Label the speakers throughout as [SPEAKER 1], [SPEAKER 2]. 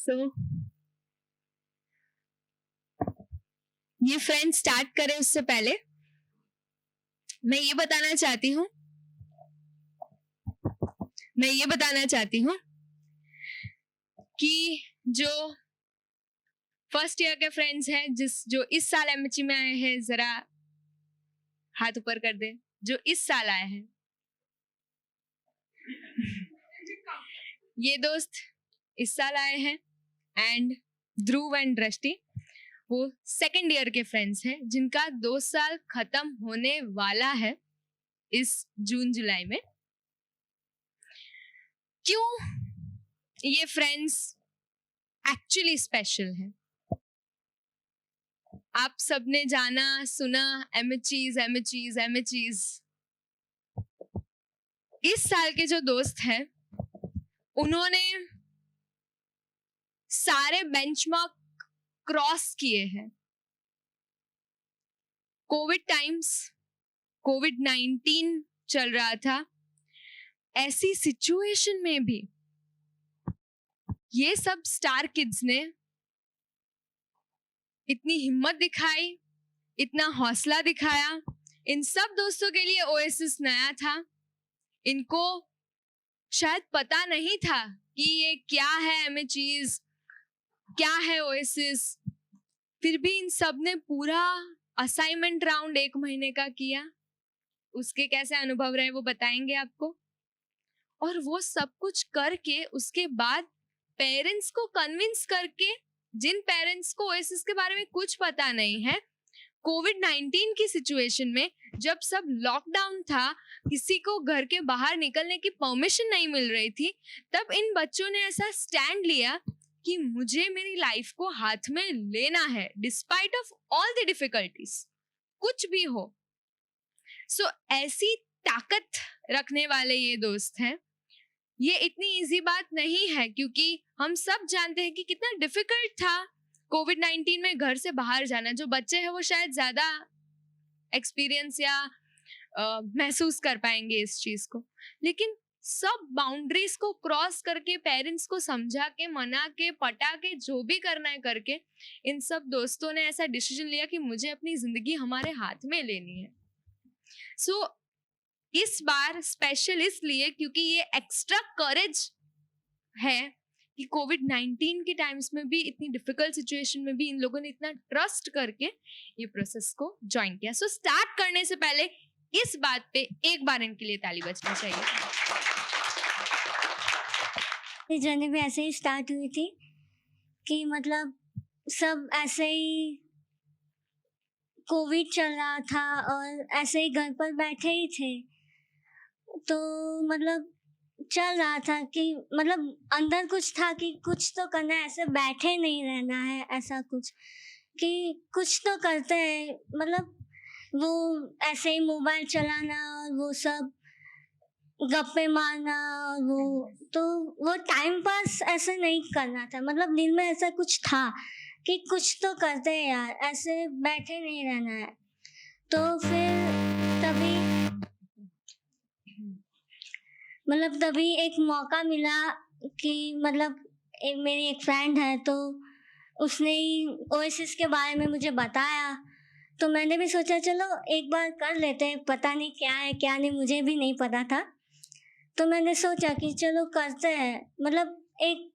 [SPEAKER 1] सो ये friend start करे उससे पहले मैं ये बताना चाहती हूँ कि जो फर्स्ट ईयर के फ्रेंड्स हैं जो इस साल एमएचई में आए हैं, जरा हाथ ऊपर कर दे। जो इस साल आए हैं ये दोस्त इस साल आए हैं, एंड ध्रुव एंड दृष्टि वो सेकेंड ईयर के फ्रेंड्स हैं जिनका 2 साल खत्म होने वाला है इस जून जुलाई में। क्यों ये फ्रेंड्स एक्चुअली स्पेशल हैं? आप सबने जाना सुना एमएचईज। इस साल के जो दोस्त हैं उन्होंने सारे बेंचमार्क क्रॉस किए हैं। कोविड-19 चल रहा था, ऐसी सिचुएशन में भी ये सब स्टार किड्स ने इतनी हिम्मत दिखाई, इतना हौसला दिखाया। इन सब दोस्तों के लिए ओएसिस नया था, इनको शायद पता नहीं था कि ये क्या है एमएचईज, क्या है ओएसिस। फिर भी इन सब ने पूरा असाइनमेंट राउंड 1 महीने का किया। उसके कैसे अनुभव रहे वो बताएंगे आपको। और वो सब कुछ करके उसके बाद पेरेंट्स को कन्विंस करके, जिन पेरेंट्स को ओएसिस के बारे में कुछ पता नहीं है, कोविड-19 की सिचुएशन में जब सब लॉकडाउन था, किसी को घर के बाहर निकलने की परमिशन नहीं मिल रही थी, तब इन बच्चों ने ऐसा स्टैंड लिया कि मुझे मेरी लाइफ को हाथ में लेना है despite of all the difficulties, कुछ भी हो। सो ऐसी ताकत रखने वाले ये दोस्त हैं। ये इतनी इजी बात नहीं है क्योंकि हम सब जानते हैं कि कितना डिफिकल्ट था कोविड-19 में घर से बाहर जाना। जो बच्चे हैं वो शायद ज्यादा एक्सपीरियंस या महसूस कर पाएंगे इस चीज को, लेकिन सब बाउंड्रीज को क्रॉस करके, पेरेंट्स को समझा के, मना के, पटा के, जो भी करना है करके, इन सब दोस्तों ने ऐसा डिसीजन लिया कि मुझे अपनी जिंदगी हमारे हाथ में लेनी है। सो इस बार स्पेशल इसलिए क्योंकि ये एक्स्ट्रा करेज है कि कोविड-19 के टाइम्स में भी, इतनी डिफिकल्ट सिचुएशन में भी इन लोगों ने इतना ट्रस्ट करके ये प्रोसेस को ज्वाइन किया। सो स्टार्ट करने से पहले इस बात पे एक बार इनके लिए ताली बजना चाहिए।
[SPEAKER 2] ये जर्नी भी ऐसे ही स्टार्ट हुई थी कि मतलब सब ऐसे ही कोविड चल रहा था और ऐसे ही घर पर बैठे ही थे, तो मतलब चल रहा था कि मतलब अंदर कुछ था कि कुछ तो करना है, ऐसे बैठे नहीं रहना है, ऐसा कुछ कि कुछ तो करते हैं। मतलब वो ऐसे ही मोबाइल चलाना और वो सब गप्पे मारना और वो टाइम पास ऐसे नहीं करना था। मतलब दिल में ऐसा कुछ था कि कुछ तो करते हैं यार, ऐसे बैठे नहीं रहना है। तो फिर तभी एक मौका मिला कि मतलब मेरी एक फ्रेंड है, तो उसने ही ओएसिस के बारे में मुझे बताया, तो मैंने भी सोचा चलो एक बार कर लेते हैं, पता नहीं क्या है क्या नहीं, मुझे भी नहीं पता था। तो मैंने सोचा कि चलो करते हैं, मतलब एक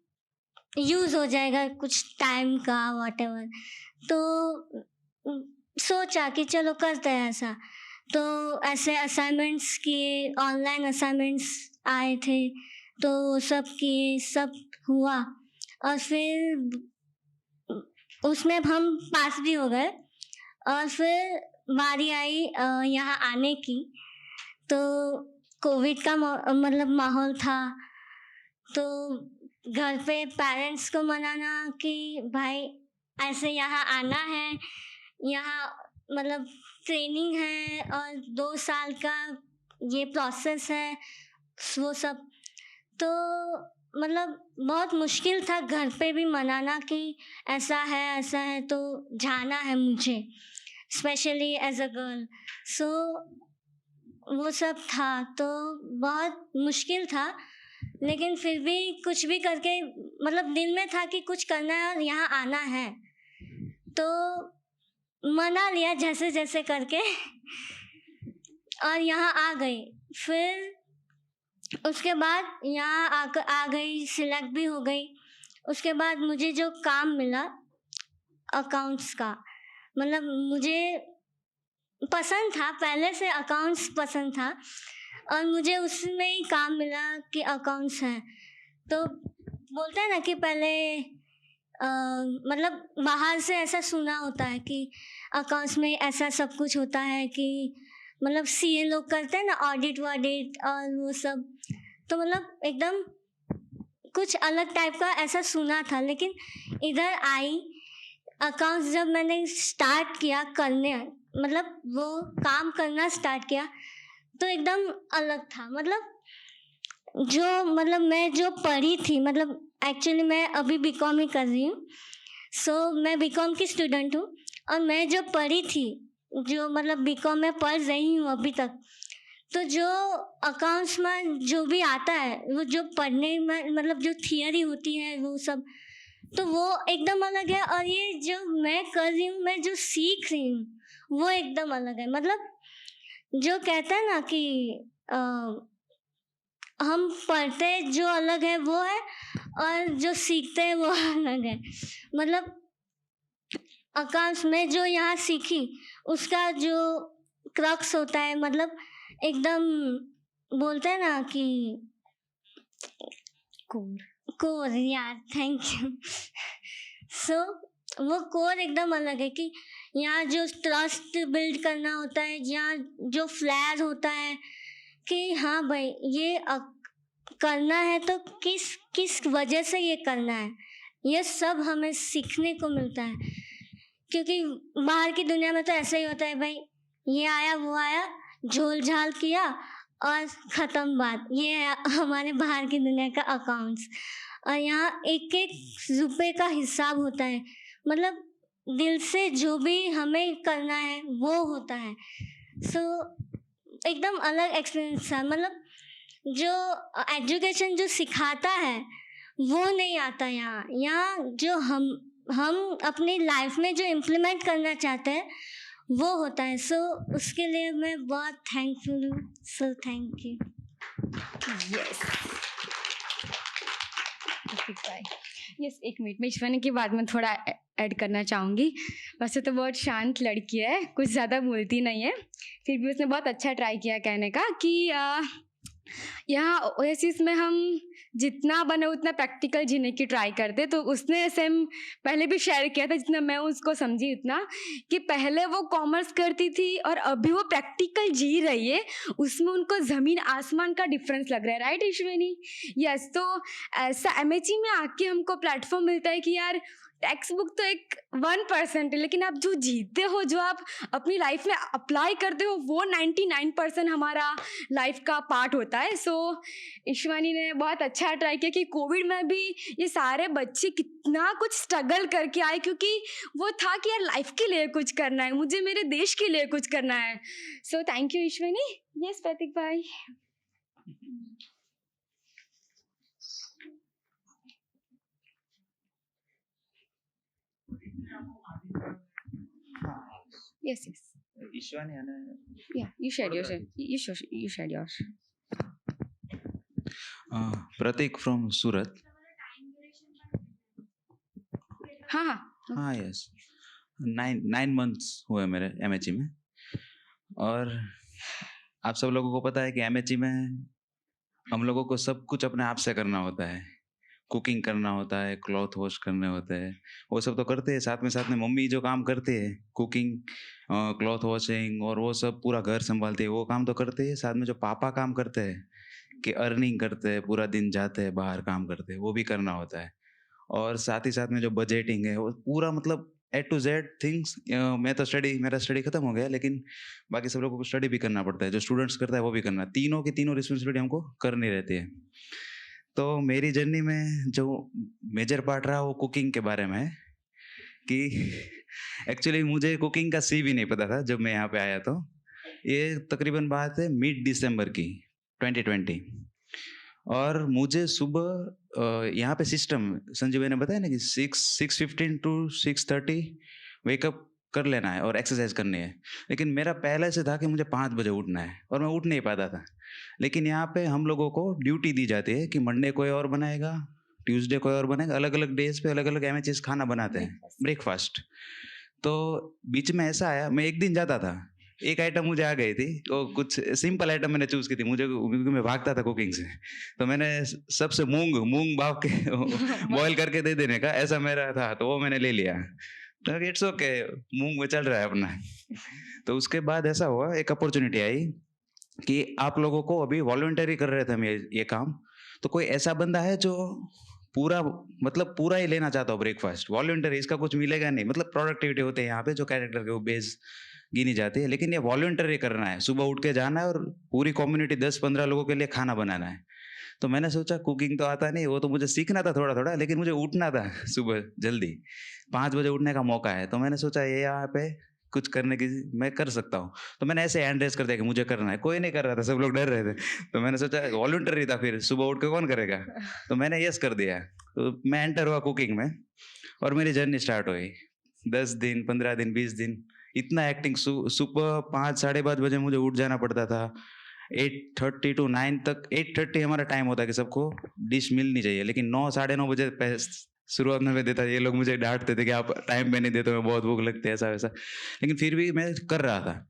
[SPEAKER 2] यूज़ हो जाएगा कुछ टाइम का, व्हाटएवर। तो सोचा कि चलो करते हैं ऐसा। तो ऐसे असाइनमेंट्स किए, ऑनलाइन असाइनमेंट्स आए थे, तो सब किए, सब हुआ और फिर उसमें हम पास भी हो गए। और फिर बारी आई यहाँ आने की, तो कोविड का मतलब माहौल था, तो घर पे पेरेंट्स को मनाना कि भाई ऐसे यहाँ आना है, यहाँ मतलब ट्रेनिंग है और 2 साल का ये प्रोसेस है, वो सब। तो मतलब बहुत मुश्किल था घर पे भी मनाना कि ऐसा है तो जाना है मुझे, स्पेशली एज अ गर्ल। सो वो सब था, तो बहुत मुश्किल था। लेकिन फिर भी कुछ भी करके मतलब दिल में था कि कुछ करना है और यहाँ आना है, तो मना लिया जैसे जैसे करके और यहाँ आ गई। फिर उसके बाद यहाँ आ गई, सिलेक्ट भी हो गई। उसके बाद मुझे जो काम मिला अकाउंट्स का, मतलब मुझे पसंद था, पहले से अकाउंट्स पसंद था और मुझे उसमें ही काम मिला कि अकाउंट्स है। तो बोलते हैं ना कि पहले मतलब बाहर से ऐसा सुना होता है कि अकाउंट्स में ऐसा सब कुछ होता है कि मतलब सीए लोग करते हैं ना ऑडिट वॉडिट और वो सब, तो मतलब एकदम कुछ अलग टाइप का ऐसा सुना था। लेकिन इधर आई अकाउंट्स जब मैंने स्टार्ट किया करने, मतलब वो काम करना स्टार्ट किया, तो एकदम अलग था। मतलब मैं जो पढ़ी थी, मतलब एक्चुअली मैं अभी बीकॉम ही कर रही हूँ, सो मैं बीकॉम की स्टूडेंट हूँ और मैं जो पढ़ी थी, जो मतलब बीकॉम में पढ़ रही हूँ अभी तक, तो जो अकाउंट्स में जो भी आता है, वो जो पढ़ने में मतलब जो थियरी होती है वो सब, तो वो एकदम अलग है। और ये जो मैं कर रही हूँ, मैं जो सीख रही हूँ वो एकदम अलग है। मतलब जो कहते हैं ना कि हम पढ़ते जो अलग है वो है और जो सीखते हैं वो अलग है। मतलब अकाउंट्स में जो यहाँ सीखी उसका जो क्रक्स होता है, मतलब एकदम बोलते हैं ना कि कोर यार, थैंक यू। सो वो कोर एकदम अलग है कि यहाँ जो ट्रस्ट बिल्ड करना होता है, यहाँ जो फ्लैर होता है कि हाँ भाई ये करना है तो किस किस वजह से ये करना है, ये सब हमें सीखने को मिलता है। क्योंकि बाहर की दुनिया में तो ऐसा ही होता है भाई, ये आया वो आया, झोल झाल किया और ख़त्म बात। ये है हमारे बाहर की दुनिया का अकाउंट्स। और यहाँ एक एक रुपए का हिसाब होता है, मतलब दिल से जो भी हमें करना है वो होता है। सो एकदम अलग एक्सपीरियंस था। मतलब जो एजुकेशन जो सिखाता है वो नहीं आता यहाँ। यहाँ जो हम अपनी लाइफ में जो इम्प्लीमेंट करना चाहते हैं वो होता है। सो उसके लिए मैं बहुत थैंकफुल हूँ। सो थैंक यू।
[SPEAKER 1] यस यस, एक मिनट में ईश्वनी की बात में थोड़ा ऐड करना चाहूँगी। वैसे तो बहुत शांत लड़की है, कुछ ज़्यादा बोलती नहीं है, फिर भी उसने बहुत अच्छा ट्राई किया कहने का कि यहाँ ओएसिस में हम जितना बने उतना प्रैक्टिकल जीने की ट्राई करते। तो उसने सेम पहले भी शेयर किया था, जितना मैं उसको समझी उतना, कि पहले वो कॉमर्स करती थी और अभी वो प्रैक्टिकल जी रही है, उसमें उनको ज़मीन आसमान का डिफरेंस लग रहा है। राइट ईश्वनी? यस। तो ऐसा एमएचई में आके हमको प्लेटफॉर्म मिलता है कि यार टेक्स्ट बुक तो एक 1% है, लेकिन आप जो जीते हो, जो आप अपनी लाइफ में अप्लाई करते हो, वो 99% हमारा लाइफ का पार्ट होता है। सो ईश्वानी ने बहुत अच्छा ट्राई किया कि कोविड में भी ये सारे बच्चे कितना कुछ स्ट्रगल करके आए, क्योंकि वो था कि यार लाइफ के लिए कुछ करना है, मुझे मेरे देश के लिए कुछ करना है। So thank you Ishwani. Yes Prateek भाई। Yes, yes.
[SPEAKER 3] Ishwani and
[SPEAKER 1] Yeah, you shared yours. You shared yours.
[SPEAKER 3] Pratik from Surat.
[SPEAKER 1] हाँ,
[SPEAKER 3] yes. 9 months हुए मेरे एमएचई में। और आप सब लोगों को पता है कि एमएचई में हम लोगों को सब कुछ अपने आप से करना होता है। कुकिंग करना होता है, क्लॉथ वॉश करने होते हैं, वो सब तो करते हैं। साथ में मम्मी जो काम करते हैं, कुकिंग, क्लॉथ वॉशिंग और वो सब पूरा घर संभालते हैं, वो काम तो करते हैं। साथ में जो पापा काम करते हैं कि अर्निंग करते हैं, पूरा दिन जाते हैं बाहर काम करते हैं, वो भी करना होता है। और साथ ही साथ में जो बजटिंग है, वो पूरा मतलब A to Z थिंग्स। मेरा स्टडी खत्म हो गया, लेकिन बाकी सब लोगों को स्टडी भी करना पड़ता है। जो स्टूडेंट्स करता है वो भी करना, तीनों की तीनों रिस्पॉन्सिबिलिटी हमको करनी रहती है। तो मेरी जर्नी में जो मेजर पार्ट रहा वो कुकिंग के बारे में है कि एक्चुअली मुझे कुकिंग का सी भी नहीं पता था जब मैं यहाँ पे आया। तो ये तकरीबन बात है मिड दिसंबर की 2020। और मुझे सुबह यहाँ पे सिस्टम संजीव भाई ने बताया ना कि 6:15 टू 6:30 वेकअप कर लेना है और एक्सरसाइज करनी है। लेकिन मेरा पहले से था कि मुझे 5 बजे उठना है और मैं उठ नहीं पाता था। लेकिन यहाँ पे हम लोगों को ड्यूटी दी जाती है कि मंडे कोई और बनाएगा, ट्यूसडे कोई और बनाएगा, अलग-अलग डेज़ पे अलग-अलग एमएचएस खाना बनाते हैं, ब्रेकफास्ट। तो बीच में ऐसा आया, मैं एक दिन जाता था, एक आइटम मुझे आ गई थी, वो कुछ सिंपल आइटम मैंने चूज़ की थी, मुझे क्योंकि मैं भागता था कुकिंग से। तो मैंने सबसे मूँग भाप के बॉयल करके दे देने का ऐसा मेरा था, तो वो मैंने ले लिया। तो इट्स ओके, मूँग में चल रहा है अपना। तो उसके बाद ऐसा हुआ, एक अपॉर्च्युनिटी आई कि आप लोगों को अभी वॉलंटरी कर रहे थे हम ये काम, तो कोई ऐसा बंदा है जो पूरा मतलब पूरा ही लेना चाहता हो ब्रेकफास्ट, वॉलंटरी, इसका कुछ मिलेगा नहीं, मतलब प्रोडक्टिविटी होते हैं यहाँ पे जो कैरेक्टर के वो बेस गिनी जाती है, लेकिन ये वॉलंटरी करना है, सुबह उठ के जाना है और पूरी कम्युनिटी 10-15 लोगों के लिए खाना बनाना है। तो मैंने सोचा कुकिंग तो आता नहीं, वो तो मुझे सीखना था थोड़ा-थोड़ा, लेकिन मुझे उठना था सुबह जल्दी, 5 बजे उठने का मौका है, तो मैंने सोचा ये यहाँ पे कुछ करने की मैं कर सकता हूँ। तो मैंने ऐसे हैंड रेज़ कर दिया कि मुझे करना है, कोई नहीं कर रहा था, सब लोग डर रहे थे। तो मैंने सोचा वॉलंटरी था, फिर सुबह उठ के कौन करेगा? तो मैंने यस कर दिया। तो मैं एंटर हुआ कुकिंग में और मेरी जर्नी स्टार्ट हुई। 10 दिन, 15 दिन, 20 दिन, इतना एक्टिंग सुबह 5 साढ़े 5 बजे मुझे उठ जाना पड़ता था। 8:30 टू 9 तक, 8:30 हमारा टाइम होता है कि सबको डिश मिलनी चाहिए, लेकिन 9 साढ़े 9 बजे शुरुआत में मैं देता, ये लोग मुझे डाँटते थे कि आप टाइम पे नहीं देते हो, बहुत भूख लगती है, ऐसा-वैसा। लेकिन फिर भी मैं कर रहा था।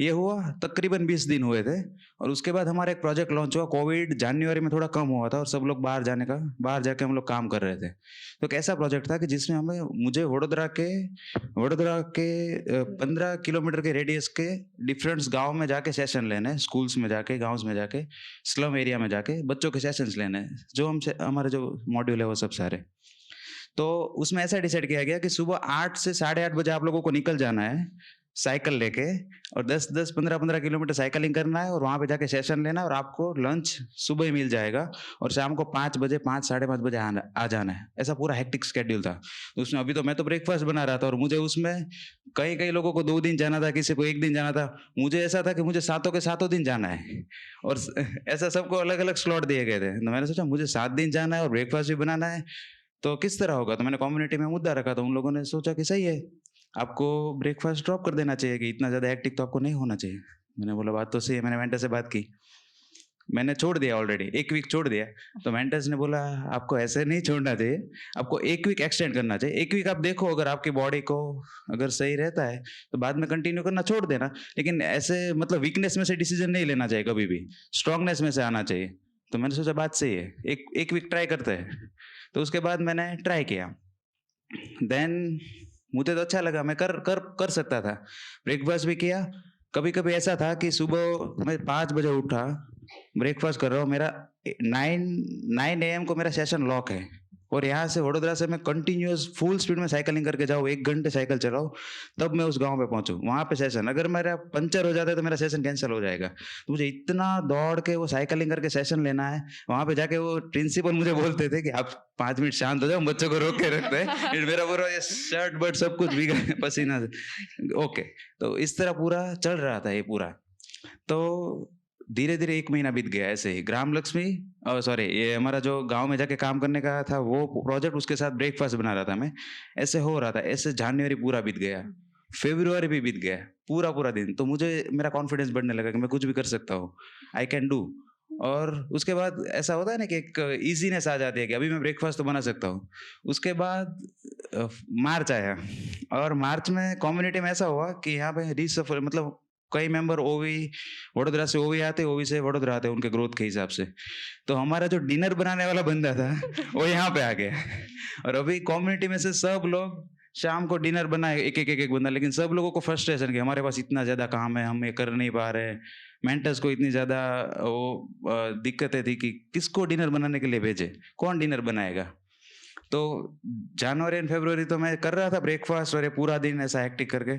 [SPEAKER 3] ये हुआ तकरीबन 20 दिन हुए थे और उसके बाद हमारा एक प्रोजेक्ट लॉन्च हुआ। कोविड जनवरी में थोड़ा कम हुआ था और सब लोग बाहर जाके हम लोग काम कर रहे थे। तो एक ऐसा प्रोजेक्ट था कि जिसमें मुझे वडोदरा के 15 किलोमीटर के रेडियस के डिफरेंट गाँव में जाके सेशन लेने हैं, स्कूल्स में जाके, गाँव्स में जाके, स्लम एरिया में जाके बच्चों के सेशंस लेने हैं। जो हमसे हमारे जो मॉड्यूल है वो सब सारे। तो उसमें ऐसा डिसाइड किया गया कि सुबह 8 से साढ़े 8 बजे आप लोगों को निकल जाना है साइकिल लेके और 10-10, 15-15 किलोमीटर साइकिलिंग करना है और वहाँ पे जाके सेशन लेना है और आपको लंच सुबह ही मिल जाएगा और शाम को 5 बजे, 5 साढ़े 5 बजे आ जाना है। ऐसा पूरा हेक्टिक शेड्यूल था। तो उसमें अभी तो मैं तो ब्रेकफास्ट बना रहा था और मुझे उसमें कई लोगों को 2 दिन जाना था, किसी को 1 दिन जाना था। मुझे ऐसा था कि मुझे सातों के सातों दिन जाना है और ऐसा सबको अलग-अलग स्लॉट दिए गए थे। तो मैंने सोचा मुझे 7 दिन जाना है और ब्रेकफास्ट भी बनाना है, तो किस तरह होगा? तो मैंने कम्युनिटी में मुद्दा रखा, तो उन लोगों ने सोचा कि सही है, आपको ब्रेकफास्ट ड्रॉप कर देना चाहिए कि इतना ज़्यादा हेक्टिक तो आपको नहीं होना चाहिए। मैंने बोला बात तो सही है, मैंने मेंटर से बात की। मैंने छोड़ दिया ऑलरेडी, 1 वीक छोड़ दिया। तो मेंटर्स ने बोला आपको ऐसे नहीं छोड़ना चाहिए, आपको 1 वीक एक्सटेंड करना चाहिए। 1 वीक आप देखो अगर आपकी बॉडी को अगर सही रहता है, तो बाद में कंटिन्यू करना छोड़ देना। लेकिन ऐसे मतलब वीकनेस में से डिसीज़न नहीं लेना चाहिए कभी भी, स्ट्रॉन्गनेस में से आना चाहिए। तो मैंने सोचा बात सही है, 1 वीक ट्राई करते हैं। तो उसके बाद मैंने ट्राई किया। देन मुझे तो अच्छा लगा, मैं कर सकता था। ब्रेकफास्ट भी किया। कभी-कभी ऐसा था कि सुबह मैं 5 बजे उठा, ब्रेकफास्ट कर रहा हूँ, मेरा 9 एएम को मेरा सेशन लॉक है और यहाँ से वडोदरा से मैं कंटिन्यूअस फुल स्पीड में साइकिलिंग करके जाऊँ, 1 घंटे साइकिल चलाऊँ, तब मैं उस गाँव पे पहुँचूँ। वहाँ पे सेशन, अगर मेरा पंचर हो जाता है तो मेरा सेशन कैंसल हो जाएगा। तो मुझे इतना दौड़ के वो साइकिलिंग करके सेशन लेना है। वहाँ पे जाके वो प्रिंसिपल मुझे बोलते थे कि आप 5 मिनट शांत हो जाओ, बच्चों को रोक के रखते हैं। फिर मेरा पूरा ये शर्ट बर्ट सब कुछ भीगा पसीना से। ओके, तो इस तरह पूरा चल रहा था ये पूरा। तो धीरे-धीरे 1 महीना बीत गया ऐसे ही। ग्राम लक्ष्मी सॉरी, ये हमारा जो गाँव में जाके काम करने का था वो प्रोजेक्ट, उसके साथ ब्रेकफास्ट बना रहा था मैं। ऐसे हो रहा था, ऐसे जनवरी पूरा बीत गया, फ़रवरी भी बीत गया, पूरा दिन। तो मुझे मेरा कॉन्फिडेंस बढ़ने लगा कि मैं कुछ भी कर सकता हूँ, आई कैन डू। और उसके बाद ऐसा होता है ना कि एक ईज़ीनेस आ जाती है कि अभी मैं ब्रेकफास्ट तो बना सकता हूँ। उसके बाद मार्च आया और मार्च में कम्युनिटी में ऐसा हुआ कि यहाँ पे रीशफल, मतलब कई मेंबर ओवी वडोदरा से ओवी आते, ओवी से वडोदरा आते उनके ग्रोथ के हिसाब से। तो हमारा जो डिनर बनाने वाला बंदा था वो यहाँ पे आ गया और अभी कम्युनिटी में से सब लोग शाम को डिनर बनाए, एक बंदा, लेकिन सब लोगों को फ्रस्ट्रेशन कि हमारे पास इतना ज़्यादा काम है, हम ये कर नहीं पा रहे। मेंटर्स को इतनी ज़्यादा दिक्कतें थी कि किसको डिनर बनाने के लिए भेजे, कौन डिनर बनाएगा। तो जनवरी एंड फरवरी तो मैं कर रहा था ब्रेकफास्ट और ये पूरा दिन ऐसा हेक्टिक करके,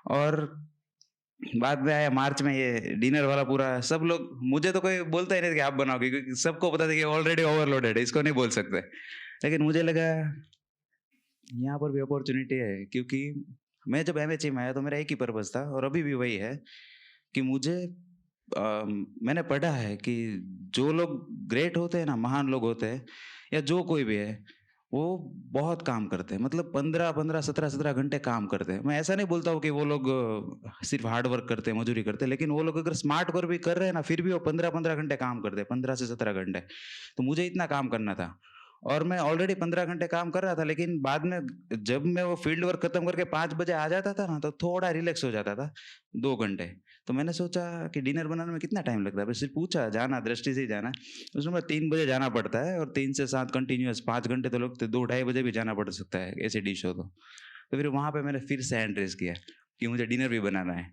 [SPEAKER 3] और बाद में आया मार्च में ये डिनर वाला पूरा, सब लोग, मुझे तो कोई बोलता ही नहीं था कि आप बनाओगे, क्योंकि सबको पता था कि ऑलरेडी ओवरलोडेड है, इसको नहीं बोल सकते। लेकिन मुझे लगा यहाँ पर भी अपॉर्चुनिटी है, क्योंकि मैं जब एमएचए में आया तो मेरा एक ही पर्पस था और अभी भी वही है कि मुझे मैंने पढ़ा है कि जो लोग ग्रेट होते हैं ना, महान लोग होते हैं या जो कोई भी है, वो बहुत काम करते हैं। मतलब 15-15, 17-17 घंटे काम करते हैं। मैं ऐसा नहीं बोलता हूँ कि वो लोग सिर्फ हार्ड वर्क करते हैं, मजदूरी करते हैं, लेकिन वो लोग अगर स्मार्ट वर्क भी कर रहे हैं ना, फिर भी वो 15-15 घंटे काम करते हैं, 15 से 17 घंटे। तो मुझे इतना काम करना था और मैं ऑलरेडी 15 घंटे काम कर रहा था, लेकिन बाद में जब मैं वो फील्ड वर्क खत्म करके 5 बजे आ जाता था ना, तो थोड़ा रिलैक्स हो जाता था 2 घंटे। तो मैंने सोचा कि डिनर बनाने में कितना टाइम लगता है? बस सिर्फ पूछा, जाना दृष्टि से ही जाना है। उसमें 3 बजे जाना पड़ता है और 3 से 7 कंटिन्यूअस 5 घंटे तो लगते, 2 ढाई बजे भी जाना पड़ सकता है ऐसी डिश हो तो। तो फिर वहाँ पे मैंने फिर से हैंड रेज़ किया कि मुझे डिनर भी बनाना है।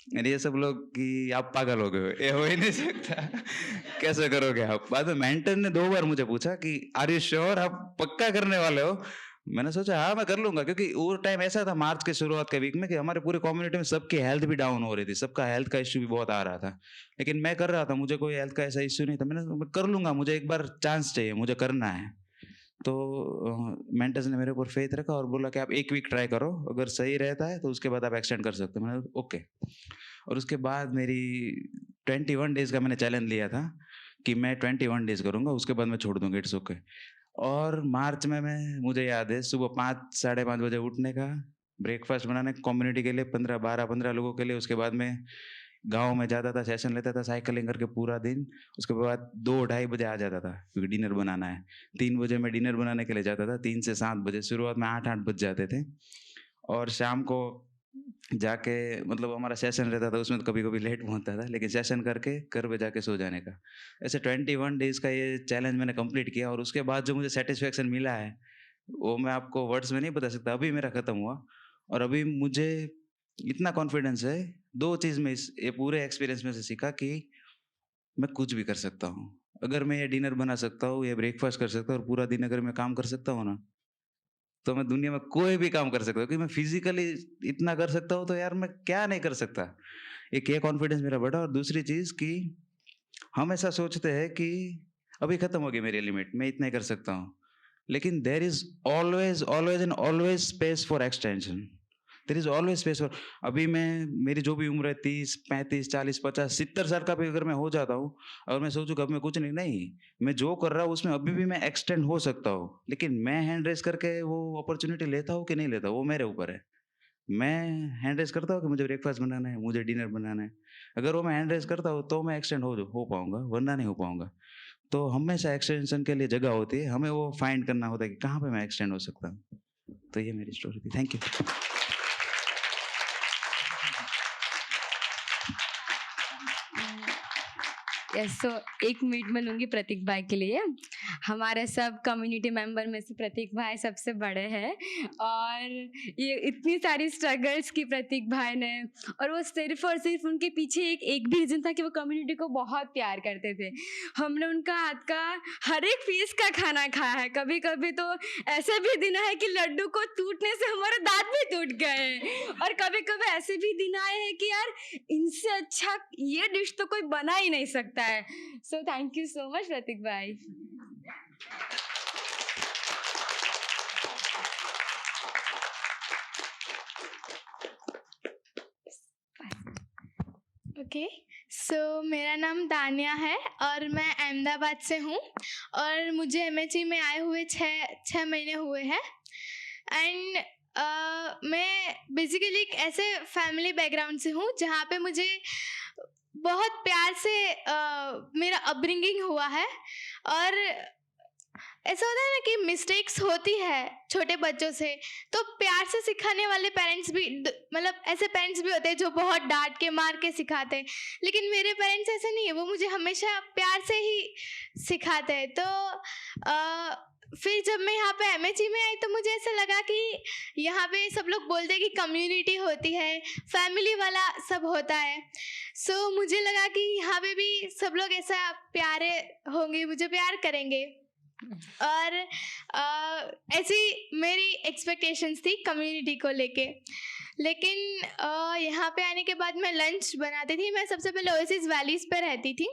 [SPEAKER 3] और ये सब लोग कि आप पागल हो गए हो, ये हो ही नहीं सकता, कैसे करोगे आप? बाद में मेंटर ने 2 बार मुझे पूछा कि आर यू श्योर, आप पक्का करने वाले हो? मैंने सोचा हाँ, मैं कर लूँगा, क्योंकि वो टाइम ऐसा था मार्च के शुरुआत के वीक में कि हमारे पूरे कम्युनिटी में सबकी हेल्थ भी डाउन हो रही थी, सबका हेल्थ का इश्यू भी बहुत आ रहा था। लेकिन मैं कर रहा था, मुझे कोई हेल्थ का ऐसा इश्यू नहीं था। मैं कर लूँगा, मुझे एक बार चांस चाहिए, मुझे करना है। तो मेंटर्स ने मेरे ऊपर फेथ रखा और बोला कि आप 1 वीक ट्राई करो, अगर सही रहता है तो उसके बाद आप एक्सटेंड कर सकते हो। मैंने ओके। और उसके बाद मेरी 21 डेज़ का मैंने चैलेंज लिया था कि मैं 21 डेज़ करूँगा, उसके बाद मैं छोड़ दूँगा, इट्स ओके। और मार्च में मुझे याद है सुबह 5 साढ़े 5 बजे उठने का, ब्रेकफ़ास्ट बनाने कम्युनिटी के लिए 15 लोगों के लिए। उसके बाद में गाँव में जाता था, सेशन लेता था साइकिलिंग करके पूरा दिन। उसके बाद 2 ढाई बजे आ जाता था क्योंकि डिनर बनाना है। 3 बजे मैं डिनर बनाने के लिए जाता था, 3 से 7 बजे। शुरुआत में 8-8 बज जाते थे और शाम को जाके मतलब हमारा सेशन रहता था, उसमें तो कभी-कभी लेट पहुँचता था, लेकिन सेशन करके घर पे जाके सो जाने का। ऐसे 21 डेज़ का ये चैलेंज मैंने कंप्लीट किया और उसके बाद जो मुझे सैटिस्फैक्शन मिला है, वो मैं आपको वर्ड्स में नहीं बता सकता। अभी मेरा खत्म हुआ और अभी मुझे इतना कॉन्फिडेंस है, 2 चीज़ मैं इस ये पूरे एक्सपीरियंस में से सीखा कि मैं कुछ भी कर सकता हूँ। अगर मैं ये डिनर बना सकता हूँ, ये ब्रेकफ़ास्ट कर सकता हूँ और पूरा दिन अगर मैं काम कर सकता हूँ ना, तो मैं दुनिया में कोई भी काम कर सकता हूँ, क्योंकि मैं फिज़िकली इतना कर सकता हूँ, तो यार मैं क्या नहीं कर सकता। एक ये कॉन्फिडेंस मेरा बढ़ा और दूसरी चीज़ कि हम ऐसा सोचते हैं कि अभी खत्म हो गई मेरी लिमिट, मैं इतना ही कर सकता हूँ। लेकिन there is always, always and always space for extension. There is always space for. अभी मैं मेरी जो भी उम्र है 30, 35, 40, 50, 70 साल का भी अगर मैं हो जाता हूँ और मैं सोचूँ कि अब मैं कुछ नहीं, नहीं, मैं जो कर रहा हूँ उसमें अभी भी मैं एक्सटेंड हो सकता हूँ। लेकिन मैं हैंड रेज़ करके वो अपॉर्च्युनिटी लेता हूँ कि नहीं लेता, वो मेरे ऊपर है। मैं हैंड रेज़ करता हूँ कि मुझे ब्रेकफ़ास्ट बनाना है, मुझे डिनर बनाना है। अगर वो मैं हैंड रेज़ करता हूँ तो मैं एक्सटेंड हो पाऊँगा, वरना नहीं हो पाऊँगा। तो हमेशा एक्सटेंशन के लिए जगह होती है, हमें वो फाइंड करना होता है कि कहाँ पे मैं एक्सटेंड हो सकता हूँ। तो ये मेरी स्टोरी थी। Thank you.
[SPEAKER 1] Yes, so 1 minute में लूँगी प्रतीक भाई के लिए। हमारे सब कम्युनिटी मेंबर में से प्रतीक भाई सबसे बड़े हैं और ये इतनी सारी स्ट्रगल्स की प्रतीक भाई ने, और वो सिर्फ और सिर्फ उनके पीछे एक भी रीज़न था कि वो कम्युनिटी को बहुत प्यार करते थे। हमने उनका हाथ का हर एक पीस का खाना खाया है। कभी-कभी तो ऐसे भी दिन आए कि लड्डू को टूटने से हमारे दाँत भी टूट गए हैं और कभी-कभी ऐसे भी दिन आए हैं कि यार इनसे अच्छा ये डिश तो कोई बना ही नहीं सकता है। So thank you so much Prateek भाई।
[SPEAKER 4] ओके, सो मेरा नाम तान्या है और मैं अहमदाबाद से हूँ और मुझे एमएचई में आए हुए 6 महीने हुए हैं। एंड मैं बेसिकली एक ऐसे फैमिली बैकग्राउंड से हूँ जहाँ पे मुझे बहुत प्यार से मेरा अपब्रिंगिंग हुआ है। और ऐसा होता है ना कि मिस्टेक्स होती है छोटे बच्चों से, तो प्यार से सिखाने वाले पेरेंट्स भी मतलब ऐसे पेरेंट्स भी होते हैं जो बहुत डांट के मार के सिखाते हैं, लेकिन मेरे पेरेंट्स ऐसे नहीं है, वो मुझे हमेशा प्यार से ही सिखाते हैं। तो फिर जब मैं यहाँ पे एमएचई में आई तो मुझे ऐसा लगा कि यहाँ पे सब लोग बोलते हैं कि कम्युनिटी होती है, फैमिली वाला सब होता है। सो मुझे लगा कि यहाँ पे भी सब लोग ऐसा प्यारे होंगे, मुझे प्यार करेंगे। और ऐसी मेरी एक्सपेक्टेशंस थी कम्युनिटी को लेके। लेकिन यहाँ पे आने के बाद मैं लंच बनाती थी। मैं सबसे पहले ओएसिस वैलीज़ पे रहती थी।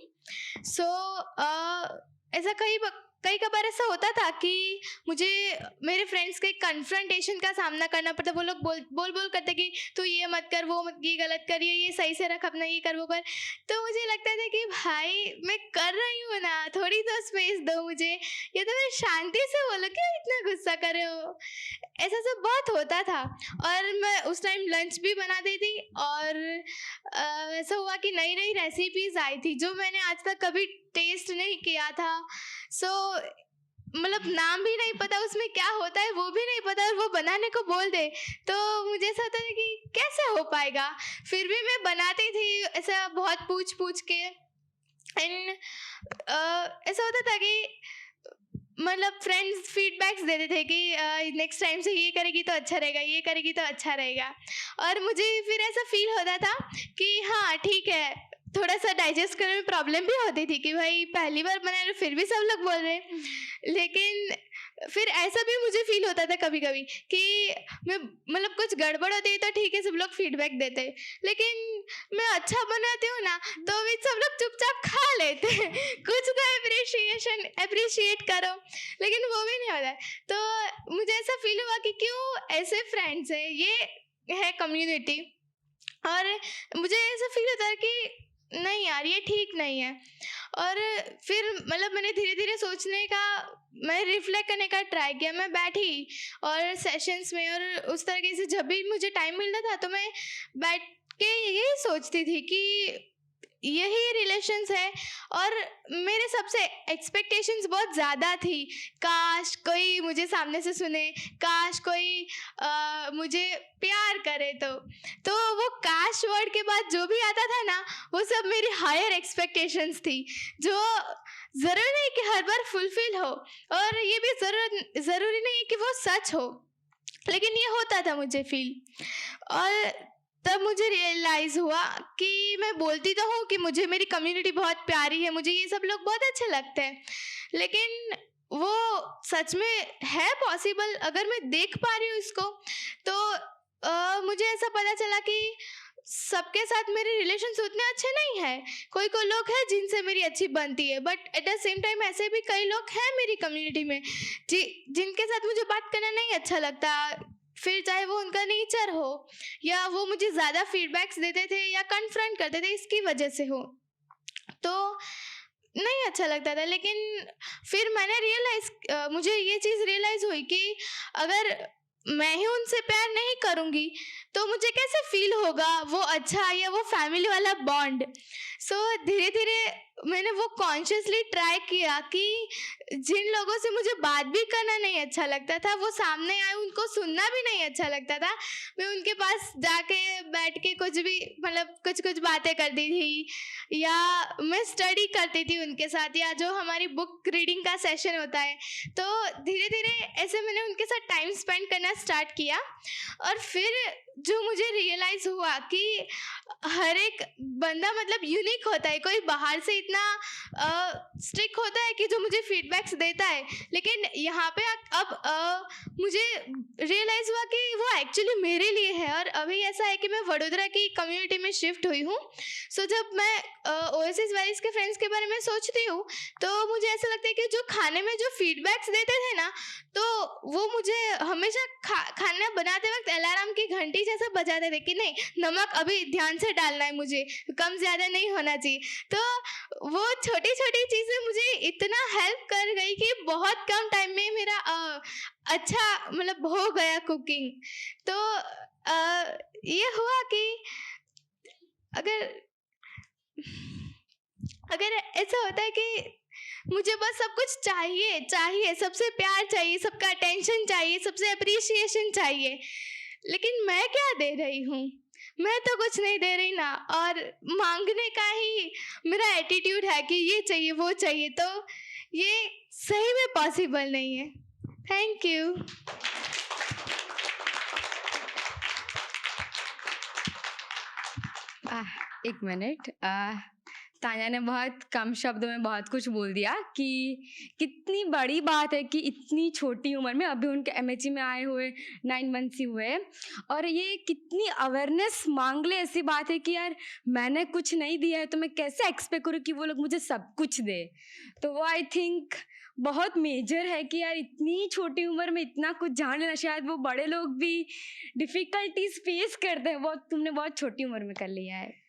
[SPEAKER 4] सो ऐसा कई कबार ऐसा होता था कि मुझे मेरे फ्रेंड्स के कन्फ्रंटेशन का सामना करना पड़ता। वो लोग बोल करते कि तू ये मत कर, वो मत, ये गलत कर, ये सही से रख अपना, ये कर, वो कर। तो मुझे लगता था कि भाई मैं कर रही हूँ ना, थोड़ी तो स्पेस दो मुझे, ये तो मैं शांति से बोलो, क्यों इतना गुस्सा कर रहे हो। ऐसा सब बहुत होता था। और मैं उस टाइम लंच भी बनाती थी, और ऐसा हुआ कि नई नई रेसिपीज आई थी जो मैंने आज तक कभी टेस्ट नहीं किया था। सो मतलब नाम भी नहीं पता उसमें क्या होता है, वो भी नहीं पता, और वो बनाने को बोल दे तो मुझे ऐसा होता था कि कैसे हो पाएगा। फिर भी मैं बनाती थी ऐसा बहुत पूछ के। एंड ऐसा होता था कि मतलब फ्रेंड्स फीडबैक्स देते थे कि नेक्स्ट टाइम से ये करेगी तो अच्छा रहेगा, ये करेगी तो अच्छा रहेगा। और मुझे फिर ऐसा फील होता था कि हाँ ठीक है, थोड़ा सा डाइजेस्ट करने में प्रॉब्लम भी होती थी कि भाई पहली बार बना रहे, फिर भी सब लोग बोल रहे हैं। लेकिन फिर ऐसा भी मुझे फील होता था कभी कभी कि मैं मतलब कुछ गड़बड़ होती है तो ठीक है, सब लोग फीडबैक देते हैं, लेकिन मैं अच्छा बनाती हूँ ना तो भी सब लोग चुपचाप खा लेते हैं। कुछ तो अप्रिशिएट करो, लेकिन वो भी नहीं होता है। तो मुझे ऐसा फील हुआ कि क्यों ऐसे फ्रेंड्स है, ये है कम्युनिटी। और मुझे ऐसा फील होता है कि नहीं यार, ये ठीक नहीं है। और फिर मतलब मैंने धीरे धीरे सोचने का, मैं रिफ्लेक्ट करने का ट्राई किया। मैं बैठी और सेशंस में और उस तरीके से जब भी मुझे टाइम मिलता था तो मैं बैठ के यही सोचती थी कि यही रिलेशंस है। और मेरे सबसे एक्सपेक्टेशंस बहुत ज़्यादा थी। काश कोई मुझे सामने से सुने, काश कोई मुझे प्यार करे। तो वो काश वर्ड के बाद जो भी आता था ना, वो सब मेरी हायर एक्सपेक्टेशंस थी, जो ज़रूरी नहीं कि हर बार फुलफिल हो, और ये भी ज़रूरी नहीं है कि वो सच हो, लेकिन ये होता था मुझे फील। और तब मुझे रियलाइज़ हुआ कि मैं बोलती तो हूँ कि मुझे मेरी कम्युनिटी बहुत प्यारी है, मुझे ये सब लोग बहुत अच्छे लगते हैं, लेकिन वो सच में है पॉसिबल अगर मैं देख पा रही हूँ इसको। तो मुझे ऐसा पता चला कि सबके साथ मेरे रिलेशंस उतने अच्छे नहीं हैं। कोई लोग हैं जिनसे मेरी अच्छी बनती है, but at the same time ऐसे भी कई लोग हैं मेरी कम्युनिटी में जिनके साथ मुझे बात करना नहीं अच्छा लगता। फिर चाहे वो उनका नेचर हो, या वो मुझे ज़्यादा फीडबैक्स देते थे या कन्फ्रंट करते थे इसकी वजह से हो, तो नहीं अच्छा लगता था। लेकिन फिर मैंने मुझे ये चीज़ रियलाइज़ हुई कि अगर मैं ही उनसे प्यार नहीं करूँगी तो मुझे कैसे फील होगा वो अच्छा, या वो फैमिली वाला बॉन्ड। सो धीरे धीरे मैंने वो कॉन्शियसली ट्राई किया कि जिन लोगों से मुझे बात भी करना नहीं अच्छा लगता था, वो सामने आए, उनको सुनना भी नहीं अच्छा लगता था, मैं उनके पास जाके बैठ के कुछ भी मतलब कुछ बातें करती थी, या मैं स्टडी करती थी उनके साथ, या जो हमारी बुक रीडिंग का सेशन होता है। तो धीरे धीरे ऐसे मैंने उनके साथ टाइम स्पेंड करना स्टार्ट किया। और फिर जो मुझे रियलाइज़ हुआ कि हर एक बंदा मतलब यूनिक होता है, कोई बाहर से इतना स्ट्रिक्ट होता है कि जो मुझे फीडबैक्स देता है, लेकिन यहाँ पे अब मुझे रियलाइज़ हुआ कि वो एक्चुअली मेरे लिए है। और अभी ऐसा है कि मैं वडोदरा की कम्युनिटी में शिफ्ट हुई हूँ। सो जब मैं ओएसिस वैलीज के फ्रेंड्स के बारे में सोचती हूँ तो मुझे ऐसा लगता है कि जो खाने में जो फीडबैक्स देते थे ना, तो वो मुझे हमेशा खाना बनाते वक्त अलार्म की घंटी जैसा बजाते थे कि नहीं, नमक अभी ध्यान से डालना है, मुझे कम ज़्यादा नहीं होना चाहिए। तो वो छोटी छोटी चीज़ें मुझे इतना हेल्प कर गई कि बहुत कम टाइम में मेरा अच्छा मतलब हो गया कुकिंग। तो ये हुआ कि अगर ऐसा होता है कि मुझे बस सब कुछ चाहिए, सबसे प्यार चाहिए, सबका अटेंशन चाहिए, सबसे अप्रिसिएशन चाहिए, लेकिन मैं क्या दे रही हूँ? मैं तो कुछ नहीं दे रही ना। और मांगने का ही मेरा एटीट्यूड है कि ये चाहिए वो चाहिए, तो ये सही में पॉसिबल नहीं है। Thank you.
[SPEAKER 1] एक मिनट, तान्या ने बहुत कम शब्दों में बहुत कुछ बोल दिया कि कितनी बड़ी बात है कि इतनी छोटी उम्र में, अभी उनके एमएचई में आए हुए 9 मंथ्स ही हुए, और ये कितनी अवेयरनेस मांग ले। ऐसी बात है कि यार मैंने कुछ नहीं दिया है तो मैं कैसे एक्सपेक्ट करूँ कि वो लोग मुझे सब कुछ दे। तो वो आई थिंक
[SPEAKER 5] बहुत मेजर है कि यार इतनी छोटी उम्र में इतना कुछ जान लेना, शायद वो बड़े लोग भी डिफिकल्टीज फेस करते हैं, वो तुमने बहुत छोटी उम्र में कर लिया है।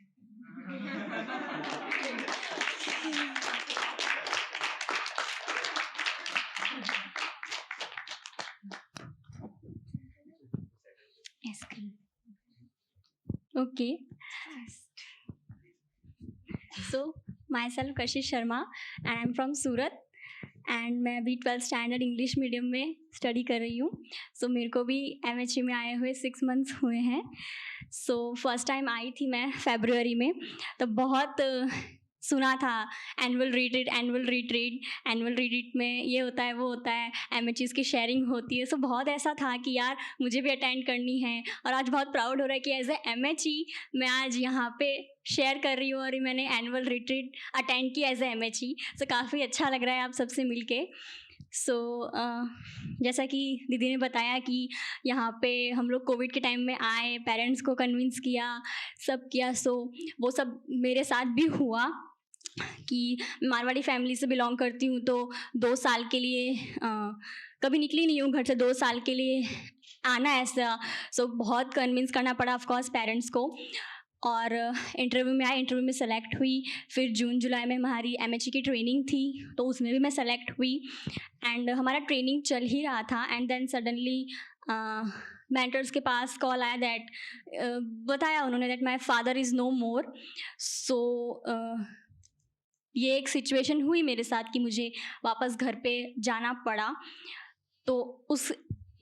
[SPEAKER 2] Okay. So myself Kashish Sharma and I'm from Surat and मैं अभी 12th स्टैंडर्ड इंग्लिश मीडियम में स्टडी कर रही हूँ। सो मेरे को भी MHE में आए हुए 6 मंथ्स हुए हैं। सो फर्स्ट टाइम आई थी मैं फरवरी में, तो बहुत सुना था एनुअल रिट्रीट में ये होता है वो होता है, MHEs की शेयरिंग होती है। सो बहुत ऐसा था कि यार मुझे भी अटेंड करनी है और आज बहुत प्राउड हो रहा है कि एज ए MHE मैं आज यहाँ पे शेयर कर रही हूँ और मैंने एनुअल रिट्रीट अटेंड की एज ए MHE। सो काफ़ी अच्छा लग रहा है आप सबसे मिलके। सो जैसा कि दीदी ने बताया कि यहाँ पे हम लोग कोविड के टाइम में आए, पेरेंट्स को कन्विंस किया, सब किया। सो वो सब मेरे साथ भी हुआ कि मारवाड़ी फैमिली से बिलोंग करती हूँ, तो 2 साल के लिए कभी निकली नहीं हूँ घर से, 2 साल के लिए आना ऐसा। सो बहुत कन्विंस करना पड़ा ऑफकोर्स पेरेंट्स को और इंटरव्यू में आई, इंटरव्यू में सेलेक्ट हुई। फिर जून जुलाई में हमारी MHE की ट्रेनिंग थी, तो उसमें भी मैं सेलेक्ट हुई एंड हमारा ट्रेनिंग चल ही रहा था एंड देन सडनली मेंटर्स के पास कॉल आया दैट बताया उन्होंने that my father is no more. So ये एक सिचुएशन हुई मेरे साथ कि मुझे वापस घर पे जाना पड़ा। तो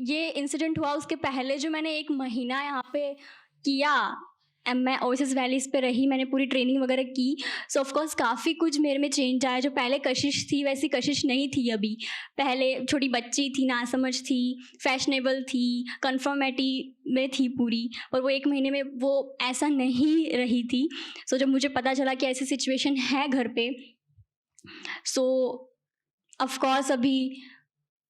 [SPEAKER 2] ये इंसिडेंट हुआ, उसके पहले जो मैंने 1 महीना यहाँ पे किया, मैं ओएसिस वैलीज़ पे रही, मैंने पूरी ट्रेनिंग वगैरह की। सो ऑफकोर्स काफ़ी कुछ मेरे में चेंज आया। जो पहले कशिश थी वैसी कशिश नहीं थी अभी। पहले छोटी बच्ची थी, नासमझ थी, फैशनेबल थी, कन्फर्मेटी में थी पूरी, और वो 1 महीने में वो ऐसा नहीं रही थी। सो जब मुझे पता चला कि ऐसी सिचुएशन है घर पे, सो ऑफकोर्स अभी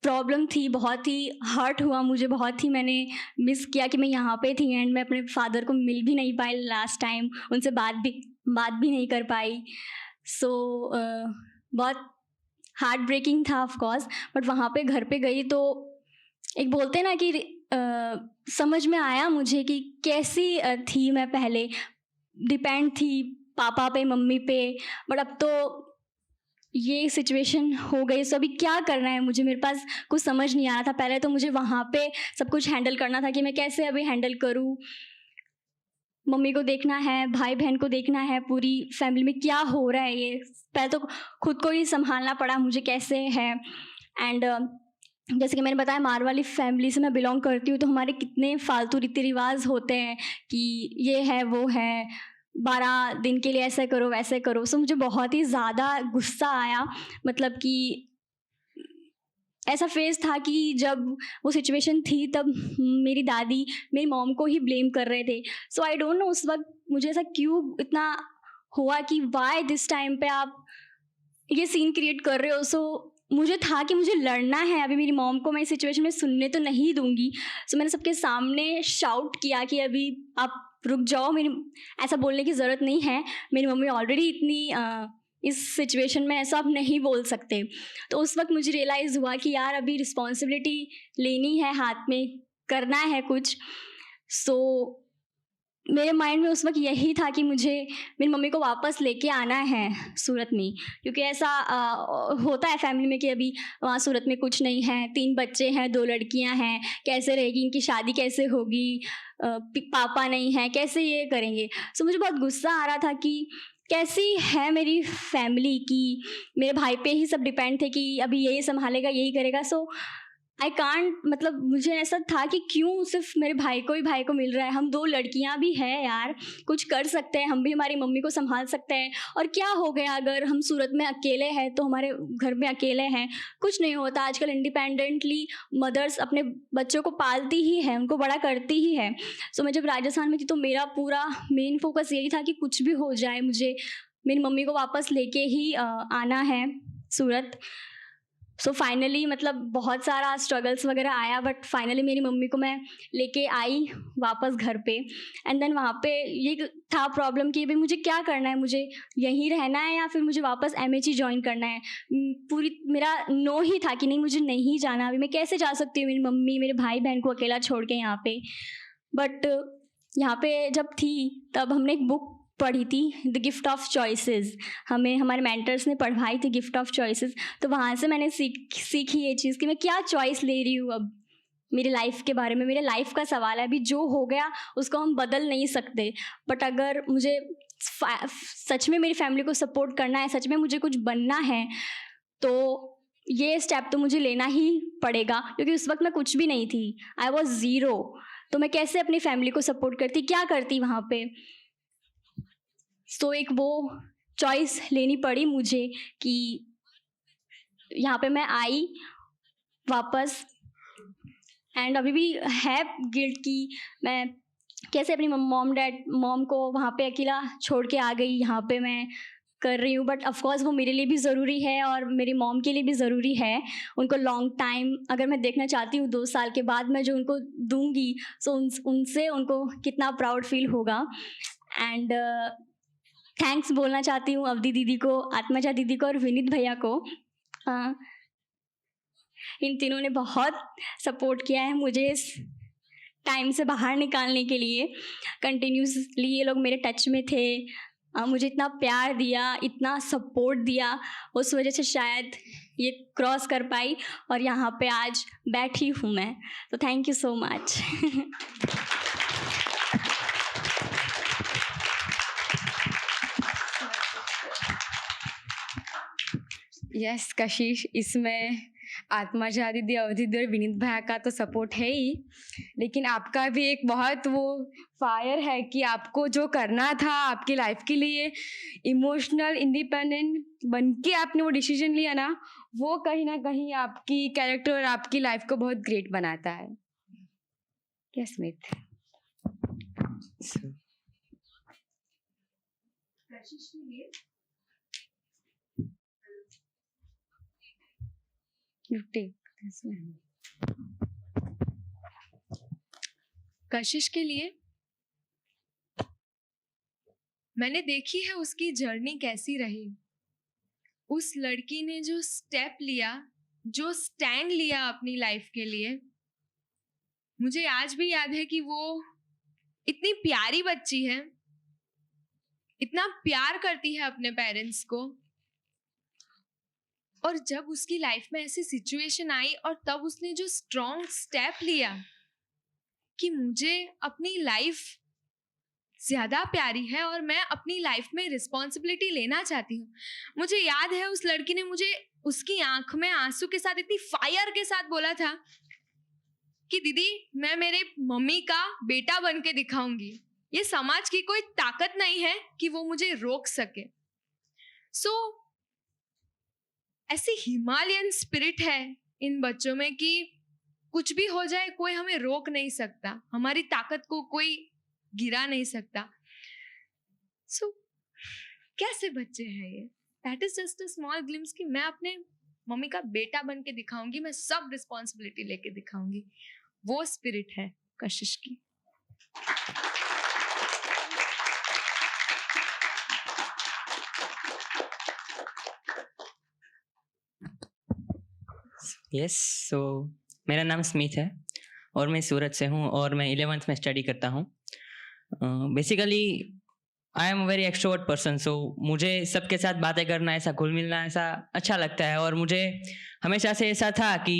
[SPEAKER 2] प्रॉब्लम थी, बहुत ही हर्ट हुआ मुझे, बहुत ही मैंने मिस किया कि मैं यहाँ पे थी एंड मैं अपने फादर को मिल भी नहीं पाई लास्ट टाइम, उनसे बात भी नहीं कर पाई। सो बहुत हार्ट ब्रेकिंग था ऑफकोर्स। बट वहाँ पे घर पे गई तो एक बोलते हैं ना कि समझ में आया मुझे कि कैसी थी मैं, पहले डिपेंड थी पापा पे, मम्मी पे, बट अब तो ये सिचुएशन हो गई। सो अभी क्या करना है मुझे, मेरे पास कुछ समझ नहीं आ रहा था। पहले तो मुझे वहाँ पे सब कुछ हैंडल करना था कि मैं कैसे अभी हैंडल करूँ, मम्मी को देखना है, भाई बहन को देखना है, पूरी फैमिली में क्या हो रहा है, ये पहले तो खुद को ही संभालना पड़ा मुझे कैसे है। एंड जैसे कि मैंने बताया मारवाड़ी फैमिली से मैं बिलोंग करती हूँ, तो हमारे कितने फालतू रीति रिवाज होते हैं कि ये है वो है, 12 दिन के लिए ऐसे करो वैसे करो। सो मुझे बहुत ही ज़्यादा गुस्सा आया, मतलब कि ऐसा फेज था कि जब वो सिचुएशन थी तब मेरी दादी मेरी मॉम को ही ब्लेम कर रहे थे। सो आई डोंट नो उस वक्त मुझे ऐसा क्यों इतना हुआ कि वाई दिस टाइम पे आप ये सीन क्रिएट कर रहे हो। सो मुझे था कि मुझे लड़ना है, अभी मेरी मॉम को मैं इस सिचुएशन में सुनने तो नहीं दूंगी। सो मैंने सबके सामने शाउट किया कि अभी आप रुक जाओ, मेरी ऐसा बोलने की ज़रूरत नहीं है, मेरी मम्मी ऑलरेडी इतनी इस सिचुएशन में, ऐसा आप नहीं बोल सकते। तो उस वक्त मुझे रियलाइज़ हुआ कि यार अभी रिस्पॉन्सिबिलिटी लेनी है, हाथ में करना है कुछ। सो मेरे माइंड में उस वक्त यही था कि मुझे मेरी मम्मी को वापस लेके आना है सूरत में, क्योंकि ऐसा होता है फैमिली में कि अभी वहाँ सूरत में कुछ नहीं है, 3 बच्चे हैं, 2 लड़कियां हैं, कैसे रहेगी, इनकी शादी कैसे होगी, पापा नहीं है, कैसे ये करेंगे। सो मुझे बहुत गुस्सा आ रहा था कि कैसी है मेरी फैमिली, कि मेरे भाई पे ही सब डिपेंड थे कि अभी यही संभालेगा, यही करेगा। सो आई कांट, मतलब मुझे ऐसा था कि क्यों सिर्फ मेरे भाई को मिल रहा है, हम 2 लड़कियां भी हैं यार, कुछ कर सकते हैं, हम भी हमारी मम्मी को संभाल सकते हैं। और क्या हो गया अगर हम सूरत में अकेले हैं, तो हमारे घर में अकेले हैं, कुछ नहीं होता। आजकल इंडिपेंडेंटली मदर्स अपने बच्चों को पालती ही है, उनको बड़ा करती ही है। सो मैं जब राजस्थान में थी तो मेरा पूरा मेन फोकस यही था कि कुछ भी हो जाए, मुझे मेरी मम्मी को वापस लेके ही आना है सूरत।
[SPEAKER 5] सो फाइनली मतलब बहुत सारा स्ट्रगल्स वगैरह आया, बट फाइनली मेरी मम्मी को मैं लेके आई वापस घर पे। एंड देन वहाँ पे ये था प्रॉब्लम कि भाई मुझे क्या करना है, मुझे यहीं रहना है या फिर मुझे वापस एमएचई ज्वाइन करना है। पूरी मेरा नो ही था कि नहीं, मुझे नहीं जाना। अभी मैं कैसे जा सकती हूँ मेरी मम्मी मेरे भाई बहन को अकेला छोड़ के यहाँ पे। बट यहाँ पे जब थी तब हमने एक बुक पढ़ी थी, द गिफ्ट ऑफ चॉइसेस। हमें हमारे मेंटर्स ने पढ़वाई थी गिफ्ट ऑफ चॉइसेस। तो वहाँ से मैंने सीखी ये चीज़ कि मैं क्या चॉइस ले रही हूँ अब मेरी लाइफ के बारे में। मेरे लाइफ का सवाल है, अभी जो हो गया उसको हम बदल नहीं सकते। बट अगर मुझे सच में मेरी फैमिली को सपोर्ट करना है, सच में मुझे कुछ बनना है, तो ये स्टेप तो मुझे लेना ही पड़ेगा। क्योंकि उस वक्त मैं कुछ भी नहीं थी, आई वॉज ज़ीरो। तो मैं कैसे अपनी फैमिली को सपोर्ट करती, क्या करती वहाँ पे। तो एक वो चॉइस लेनी पड़ी मुझे कि यहाँ पे मैं आई वापस। एंड अभी भी है गिल्ट कि मैं कैसे अपनी मॉम को वहाँ पे अकेला छोड़ के आ गई, यहाँ पे मैं कर रही हूँ। बट ऑफकोर्स वो मेरे लिए भी ज़रूरी है और मेरी मॉम के लिए भी ज़रूरी है। उनको लॉन्ग टाइम अगर मैं देखना चाहती हूँ 2 साल के बाद मैं जो उनको दूंगी, सो उनसे उनको कितना प्राउड फील होगा। एंड थैंक्स बोलना चाहती हूँ अवधि दीदी को, आत्मजा दीदी को और विनीत भैया को। इन तीनों ने बहुत सपोर्ट किया है मुझे इस टाइम से बाहर निकालने के लिए। कंटिन्यूसली ये लोग मेरे टच में थे, मुझे इतना प्यार दिया, इतना सपोर्ट दिया। उस वजह से शायद ये क्रॉस कर पाई और यहाँ पे आज बैठी हूँ मैं। तो thank you so much.
[SPEAKER 1] Yes कशिश, इसमें आत्मजा दीदी, अवधि दीदी और विनीत भैया का तो सपोर्ट है ही, लेकिन आपका भी एक बहुत वो फायर है कि आपको जो करना था आपकी लाइफ के लिए, इमोशनल इंडिपेंडेंट बन के आपने वो डिसीजन लिया ना, वो कहीं ना कहीं आपकी कैरेक्टर और आपकी लाइफ को बहुत ग्रेट बनाता है। Yes Smith. कशिश के लिए मैंने देखी है उसकी जर्नी कैसी रही। उस लड़की ने जो स्टेप लिया, जो स्टैंड लिया अपनी लाइफ के लिए, मुझे आज भी याद है कि वो इतनी प्यारी बच्ची है, इतना प्यार करती है अपने पेरेंट्स को। और जब उसकी लाइफ में ऐसी सिचुएशन आई और तब उसने जो स्ट्रॉन्ग स्टेप लिया कि मुझे अपनी लाइफ ज्यादा प्यारी है और मैं अपनी लाइफ में रिस्पॉन्सिबिलिटी लेना चाहती हूँ। मुझे याद है उस लड़की ने मुझे उसकी आंख में आंसू के साथ इतनी फायर के साथ बोला था कि दीदी मैं मेरे मम्मी का बेटा बन के दिखाऊंगी। ये समाज की कोई ताकत नहीं है कि वो मुझे रोक सके। सो ऐसी हिमालयन स्पिरिट है इन बच्चों में कि कुछ भी हो जाए कोई हमें रोक नहीं सकता, हमारी ताकत को कोई गिरा नहीं सकता। सो कैसे बच्चे हैं ये। That is just a small glimpse कि मैं अपने मम्मी का बेटा बन के दिखाऊंगी, मैं सब रिस्पॉन्सिबिलिटी लेके दिखाऊंगी। वो स्पिरिट है कशिश की।
[SPEAKER 6] यस सो मेरा नाम स्मिथ है और मैं सूरत से हूँ और मैं 11th में स्टडी करता हूँ। Basically I am very extrovert person, so मुझे सबके साथ बातें करना, ऐसा घुल मिलना ऐसा अच्छा लगता है। और मुझे हमेशा से ऐसा था कि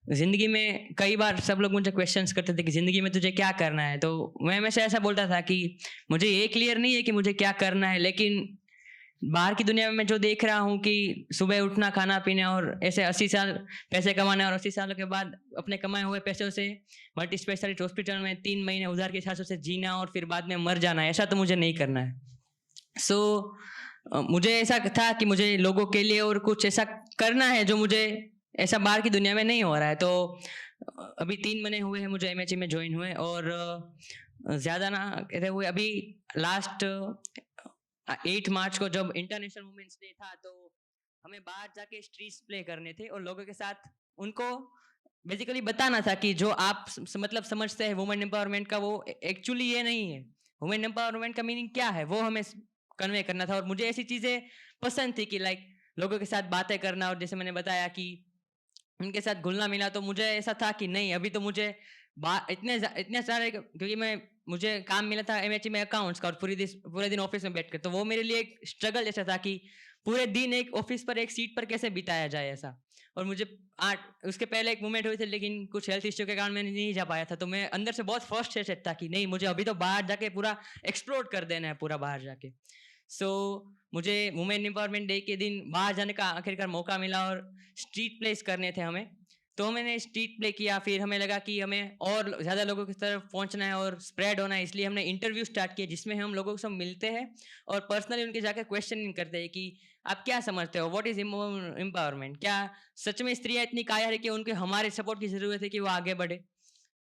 [SPEAKER 6] ज़िंदगी में कई बार सब लोग मुझे क्वेश्चंस करते थे कि ज़िंदगी में तुझे क्या करना है, तो मैं हमेशा ऐसा बोलता था कि मुझे ये क्लियर नहीं है कि मुझे क्या करना है, लेकिन बाहर की दुनिया में मैं जो देख रहा हूँ कि सुबह उठना, खाना पीना और ऐसे 80 साल पैसे कमाने और 80 सालों के बाद अपने कमाए हुए पैसों से मल्टी स्पेशलिस्ट हॉस्पिटल में 3 महीने उधार के हिसाब से जीना और फिर बाद में मर जाना, ऐसा तो मुझे नहीं करना है। सो मुझे ऐसा था कि मुझे लोगों के लिए और कुछ ऐसा करना है जो मुझे ऐसा बाहर की दुनिया में नहीं हो रहा है। तो अभी 3 महीने हुए हैं मुझे MHE में ज्वाइन हुए और ज़्यादा ना कहते हुए अभी लास्ट 8 मार्च को जब इंटरनेशनल वुमेन्स डे था तो हमें बाहर जाके स्ट्रीट्स प्ले करने थे और लोगों के साथ उनको बेसिकली बताना था कि जो आप मतलब समझते हैं वुमेन एम्पावरमेंट का, वो एक्चुअली ये नहीं है। वुमेन एम्पावरमेंट का मीनिंग क्या है वो हमें कन्वे करना था। और मुझे ऐसी चीज़ें पसंद थी कि लाइक लोगों के साथ बातें करना, और जैसे मैंने बताया कि उनके साथ घुलना मिला, तो मुझे ऐसा था कि नहीं, अभी तो मुझे इतने सारे, क्योंकि मुझे काम मिला था एमएचए में अकाउंट्स का, और पूरे दिन ऑफिस में बैठ कर, तो वो मेरे लिए एक स्ट्रगल जैसा था कि पूरे दिन एक ऑफिस पर एक सीट पर कैसे बिताया जाए ऐसा। और मुझे उसके पहले एक मूवमेंट हुई थी, लेकिन कुछ हेल्थ इश्यू के कारण मैंने नहीं जा पाया था, तो मैं अंदर से बहुत फ्रस्ट्रेटेड था कि नहीं, मुझे अभी तो बाहर जाके पूरा एक्सप्लोर कर देना है पूरा बाहर जाके। सो मुझे वुमेन एम्पावरमेंट डे के दिन बाहर जाने का आखिरकार मौका मिला, और स्ट्रीट प्लेस करने थे हमें, तो मैंने स्ट्रीट प्ले किया। फिर हमें लगा कि हमें और ज़्यादा लोगों की तरफ पहुंचना है और स्प्रेड होना है, इसलिए हमने इंटरव्यू स्टार्ट किया, जिसमें हम लोगों से मिलते हैं और पर्सनली उनके जाकर क्वेश्चनिंग करते हैं कि आप क्या समझते हो, व्हाट इज एम्पावरमेंट, क्या सच में स्त्रियां इतनी कायर है कि उनके हमारे सपोर्ट की ज़रूरत है कि वो आगे बढ़े।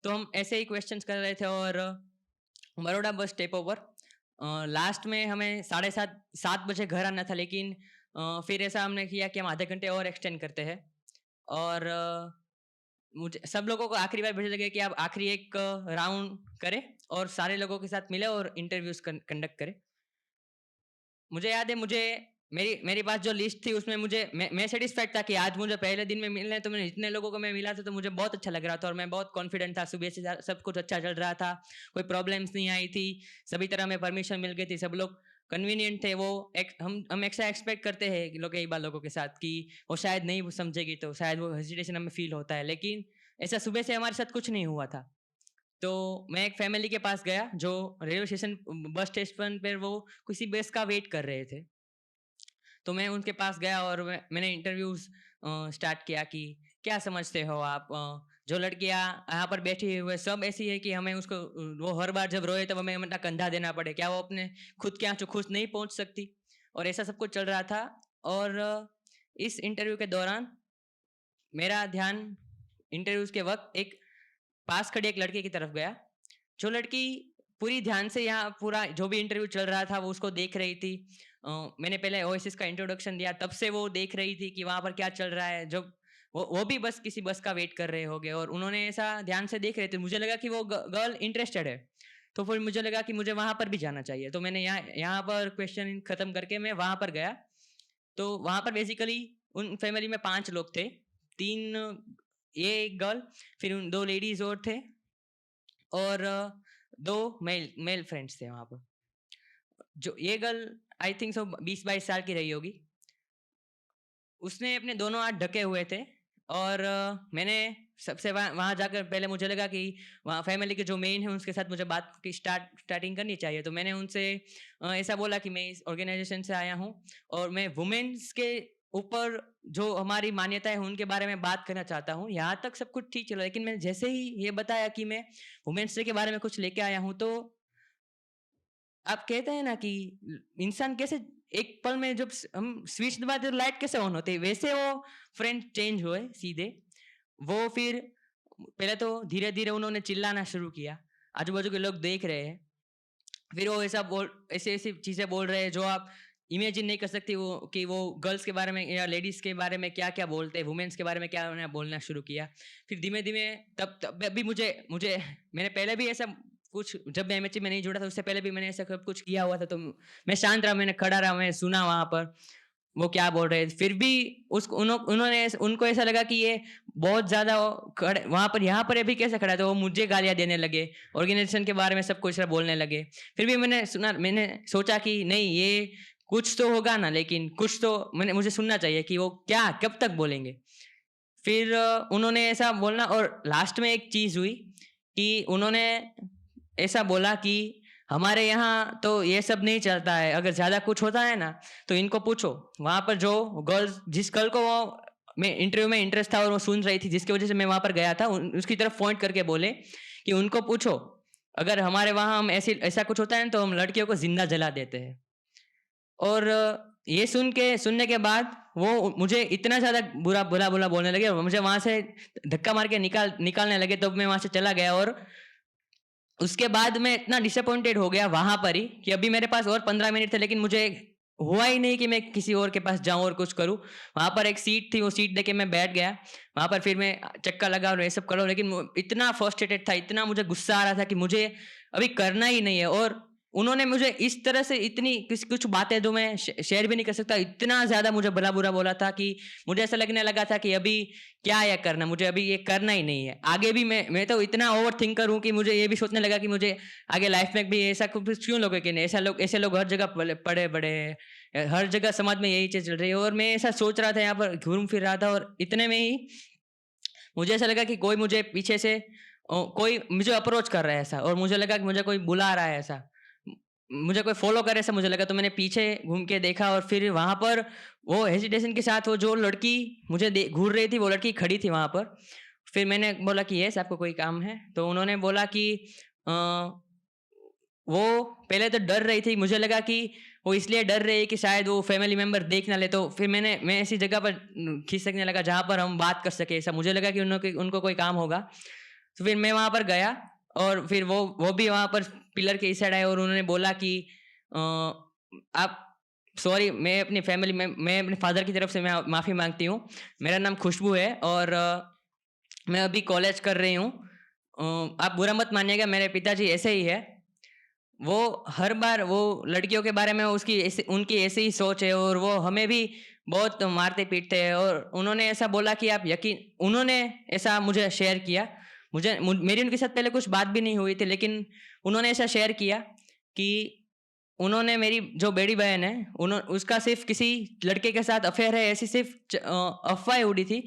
[SPEAKER 6] तो हम ऐसे ही क्वेश्चंस कर रहे थे, और बड़ौदा बस स्टेप ओवर लास्ट में हमें 7:30 बजे घर आना था, लेकिन फिर ऐसा हमने किया कि हम आधे घंटे और एक्सटेंड करते हैं। और मुझे सब लोगों को आखिरी बार मुझे लगे कि आप आखिरी एक राउंड करें और सारे लोगों के साथ मिले और इंटरव्यूज कंडक्ट करें। मुझे याद है, मेरी पास जो लिस्ट थी उसमें मैं सेटिस्फाइड था कि आज मुझे पहले दिन में मिलना है, तो मैंने जितने लोगों को मैं मिला था तो मुझे बहुत अच्छा लग रहा था, और मैं बहुत कॉन्फिडेंट था। सुबह से सब कुछ अच्छा चल रहा था, कोई प्रॉब्लम्स नहीं आई थी, सभी तरह में परमिशन मिल गई थी, सब लोग कन्वीनियंट थे। वो हम ऐसा एक्सपेक्ट करते हैं कि कई बार लोगों के साथ कि वो शायद नहीं समझेगी, तो शायद वो हेजिटेशन हमें फील होता है, लेकिन ऐसा सुबह से हमारे साथ कुछ नहीं हुआ था। तो मैं एक फैमिली के पास गया जो रेलवे स्टेशन बस स्टेशन पर वो किसी बस का वेट कर रहे थे, तो मैं उनके पास गया और मैंने इंटरव्यूज स्टार्ट किया कि क्या समझते हो आप, जो लड़कियां यहाँ पर बैठी हुई है सब ऐसी है कि हमें उसको, वो हर बार जब रोए तब हमें अपना कंधा देना पड़े, क्या वो अपने खुद के यहाँ खुश नहीं पहुँच सकती। और ऐसा सब कुछ चल रहा था। और इस इंटरव्यू के दौरान मेरा ध्यान इंटरव्यूज के वक्त एक पास खड़ी एक लड़की की तरफ गया, जो लड़की पूरी ध्यान से यहाँ पूरा जो भी इंटरव्यू चल रहा था वो उसको देख रही थी। मैंने पहले ओएसिस का इंट्रोडक्शन दिया, तब से वो देख रही थी कि वहाँ पर क्या चल रहा है। जब वो भी बस किसी बस का वेट कर रहे होंगे और उन्होंने ऐसा ध्यान से देख रहे थे, मुझे लगा कि वो गर्ल इंटरेस्टेड है, तो फिर मुझे लगा कि मुझे वहाँ पर भी जाना चाहिए। तो मैंने यहाँ पर क्वेश्चन खत्म करके मैं वहाँ पर गया। तो वहाँ पर बेसिकली उन फैमिली में 5 लोग थे, 3 ये एक गर्ल, फिर उन 2 लेडीज और थे, और 2 मेल फ्रेंड्स थे वहाँ पर। जो ये गर्ल आई थिंक सो 20-22 साल की रही होगी। उसने अपने दोनों हाथ ढके हुए थे, और मैंने सबसे वहाँ जाकर पहले मुझे लगा कि वहाँ फैमिली के जो मेन है उनके साथ मुझे बात की स्टार्टिंग करनी चाहिए। तो मैंने उनसे ऐसा बोला कि मैं इस ऑर्गेनाइजेशन से आया हूँ और मैं वुमेन्स के ऊपर जो हमारी मान्यता है उनके बारे में बात करना चाहता हूँ। यहाँ तक सब कुछ ठीक चला, लेकिन मैंने जैसे ही ये बताया कि मैं वुमेन्स डे के बारे में कुछ लेके आया हूँ, तो आप कहते हैं ना कि इंसान कैसे एक पल में जब हम स्विच दबाते तो लाइट कैसे ऑन होती है, वैसे वो फ्रेंड चेंज हुए सीधे। वो फिर पहले तो धीरे धीरे उन्होंने चिल्लाना शुरू किया, आजू बाजू के लोग देख रहे हैं। फिर वो ऐसे ऐसी चीजें बोल रहे हैं जो आप इमेजिन नहीं कर सकती, वो कि वो गर्ल्स के बारे में या लेडीज के बारे में क्या क्या बोलते हैं, वुमेन्स के बारे में क्या उन्होंने बोलना शुरू किया। फिर धीमे धीमे तब अभी मुझे मैंने पहले भी ऐसा कुछ, जब मैं एमएचए में नहीं जुड़ा था उससे पहले भी मैंने ऐसा कुछ किया हुआ था, तो मैं शांत रहा, मैंने खड़ा रहा, मैंने सुना वहाँ पर वो क्या बोल रहे थे। फिर भी उन्होंने उनको ऐसा लगा कि ये बहुत ज्यादा वहाँ पर यहाँ पर अभी कैसे खड़ा, तो वो मुझे गालियाँ देने लगे, ऑर्गेनाइजेशन के बारे में सब कुछ बोलने लगे। फिर भी मैंने सोचा कि नहीं, ये कुछ तो होगा ना, लेकिन कुछ तो मुझे सुनना चाहिए कि वो क्या कब तक बोलेंगे। फिर उन्होंने ऐसा बोलना, और लास्ट में एक चीज हुई कि उन्होंने ऐसा बोला कि हमारे यहाँ तो ये सब नहीं चलता है, अगर ज्यादा कुछ होता है ना तो इनको पूछो। वहां पर जो गर्ल्स, जिस गर्ल को वो मैं इंटरव्यू में इंटरेस्ट था और वो सुन रही थी, जिसकी वजह से मैं वहां पर गया था, उसकी तरफ पॉइंट करके बोले कि उनको पूछो, अगर हमारे वहां हम ऐसा कुछ होता है ना तो हम लड़कियों को जिंदा जला देते हैं। और ये सुनने के बाद वो मुझे इतना ज्यादा बुरा बोलने लगे, मुझे वहां से धक्का मार के निकालने लगे। तब मैं वहां से चला गया, और उसके बाद मैं इतना डिसअपॉइंटेड हो गया वहां पर ही कि अभी मेरे पास और 15 मिनट थे, लेकिन मुझे हुआ ही नहीं कि मैं किसी और के पास जाऊं और कुछ करूं। वहां पर एक सीट थी, वो सीट देके मैं बैठ गया। वहां पर फिर मैं चक्का लगा और ये सब करो, लेकिन इतना फ्रस्ट्रेटेड था, इतना मुझे गुस्सा आ रहा था कि मुझे अभी करना ही नहीं है। और उन्होंने मुझे इस तरह से इतनी कुछ बातें जो मैं शेयर भी नहीं कर सकता, इतना ज्यादा मुझे भला बुरा बोला था कि मुझे ऐसा लगने लगा था कि अभी क्या यह करना, मुझे अभी ये करना ही नहीं है। आगे भी मैं तो इतना ओवर थिंकर हूँ कि मुझे ये भी सोचने लगा कि मुझे आगे लाइफ में भी ऐसा कुछ क्यों लोग कि नहीं, ऐसे लोग हर जगह पड़े बड़े हैं, हर जगह समाज में यही चीज चल रही है। और मैं ऐसा सोच रहा था, यहाँ पर घूम फिर रहा था, और इतने में ही मुझे ऐसा लगा कि कोई मुझे पीछे से कोई मुझे अप्रोच कर रहा है ऐसा, और मुझे लगा कि मुझे कोई बुला रहा है ऐसा, मुझे कोई फॉलो करे ऐसा मुझे लगा। तो मैंने पीछे घूम के देखा, और फिर वहां पर वो हेजिटेशन के साथ वो जो लड़की मुझे घूर रही थी, वो लड़की खड़ी थी वहां पर। फिर मैंने बोला कि यस, आपको कोई काम है? तो उन्होंने बोला कि वो पहले तो डर रही थी, मुझे लगा कि वो इसलिए डर रही है कि शायद वो फैमिली मेंबर देख ना ले। तो फिर मैं ऐसी जगह पर खिसकने लगा जहाँ पर हम बात कर सके, ऐसा मुझे लगा कि उनको कोई काम होगा। तो फिर मैं वहाँ पर गया, और फिर वो भी वहाँ पर पिलर के इस साइड आए, और उन्होंने बोला कि आप सॉरी, मैं अपनी फैमिली में मैं अपने फादर की तरफ से मैं माफ़ी मांगती हूँ। मेरा नाम खुशबू है, और मैं अभी कॉलेज कर रही हूँ। आप बुरा मत मानिएगा, मेरे पिताजी ऐसे ही है। वो हर बार वो लड़कियों के बारे में उनकी ऐसी ही सोच है, और वो हमें भी बहुत मारते पीटते हैं। और उन्होंने ऐसा बोला कि उन्होंने ऐसा मुझे शेयर किया, मेरी उनके साथ पहले कुछ बात भी नहीं हुई थी, लेकिन उन्होंने ऐसा शेयर किया कि उन्होंने मेरी जो बड़ी बहन है, उसका सिर्फ किसी लड़के के साथ अफेयर है, ऐसी सिर्फ अफवाह उड़ी थी।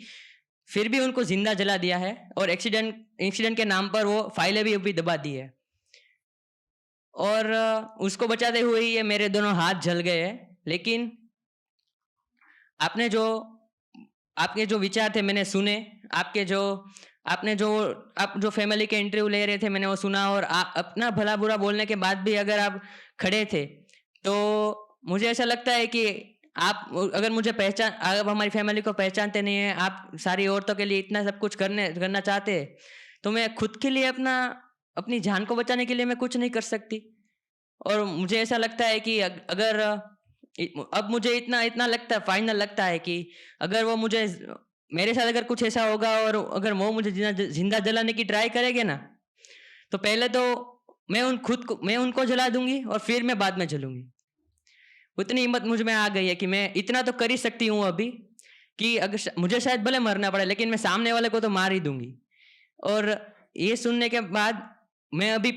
[SPEAKER 6] फिर भी उनको जिंदा जला दिया है, और एक्सीडेंट के नाम पर वो फाइलें भी दबा दी है। और उसको बचाते हुए ये मेरे दोनों हाथ जल गए हैं। लेकिन आपके जो विचार थे मैंने सुने, आप जो फैमिली के इंटरव्यू ले रहे थे मैंने वो सुना, और अपना भला बुरा बोलने के बाद भी अगर आप खड़े थे, तो मुझे ऐसा लगता है कि आप अगर आप हमारी फैमिली को पहचानते नहीं है, आप सारी औरतों के लिए इतना सब कुछ करना चाहते हैं, तो मैं खुद के लिए अपनी जान को बचाने के लिए मैं कुछ नहीं कर सकती। और मुझे ऐसा लगता है कि अगर अब मुझे इतना लगता है, फाइनल लगता है कि अगर वो मेरे साथ अगर कुछ ऐसा होगा, और अगर वो मुझे जिंदा जलाने की ट्राई करेंगे ना, तो पहले तो मैं उनको जला दूंगी, और फिर मैं बाद में जलूंगी। उतनी हिम्मत मुझ में आ गई है कि मैं इतना तो कर ही सकती हूँ अभी, कि अगर मुझे शायद भले मरना पड़े, लेकिन मैं सामने वाले को तो मार ही दूंगी। और ये सुनने के बाद मैं अभी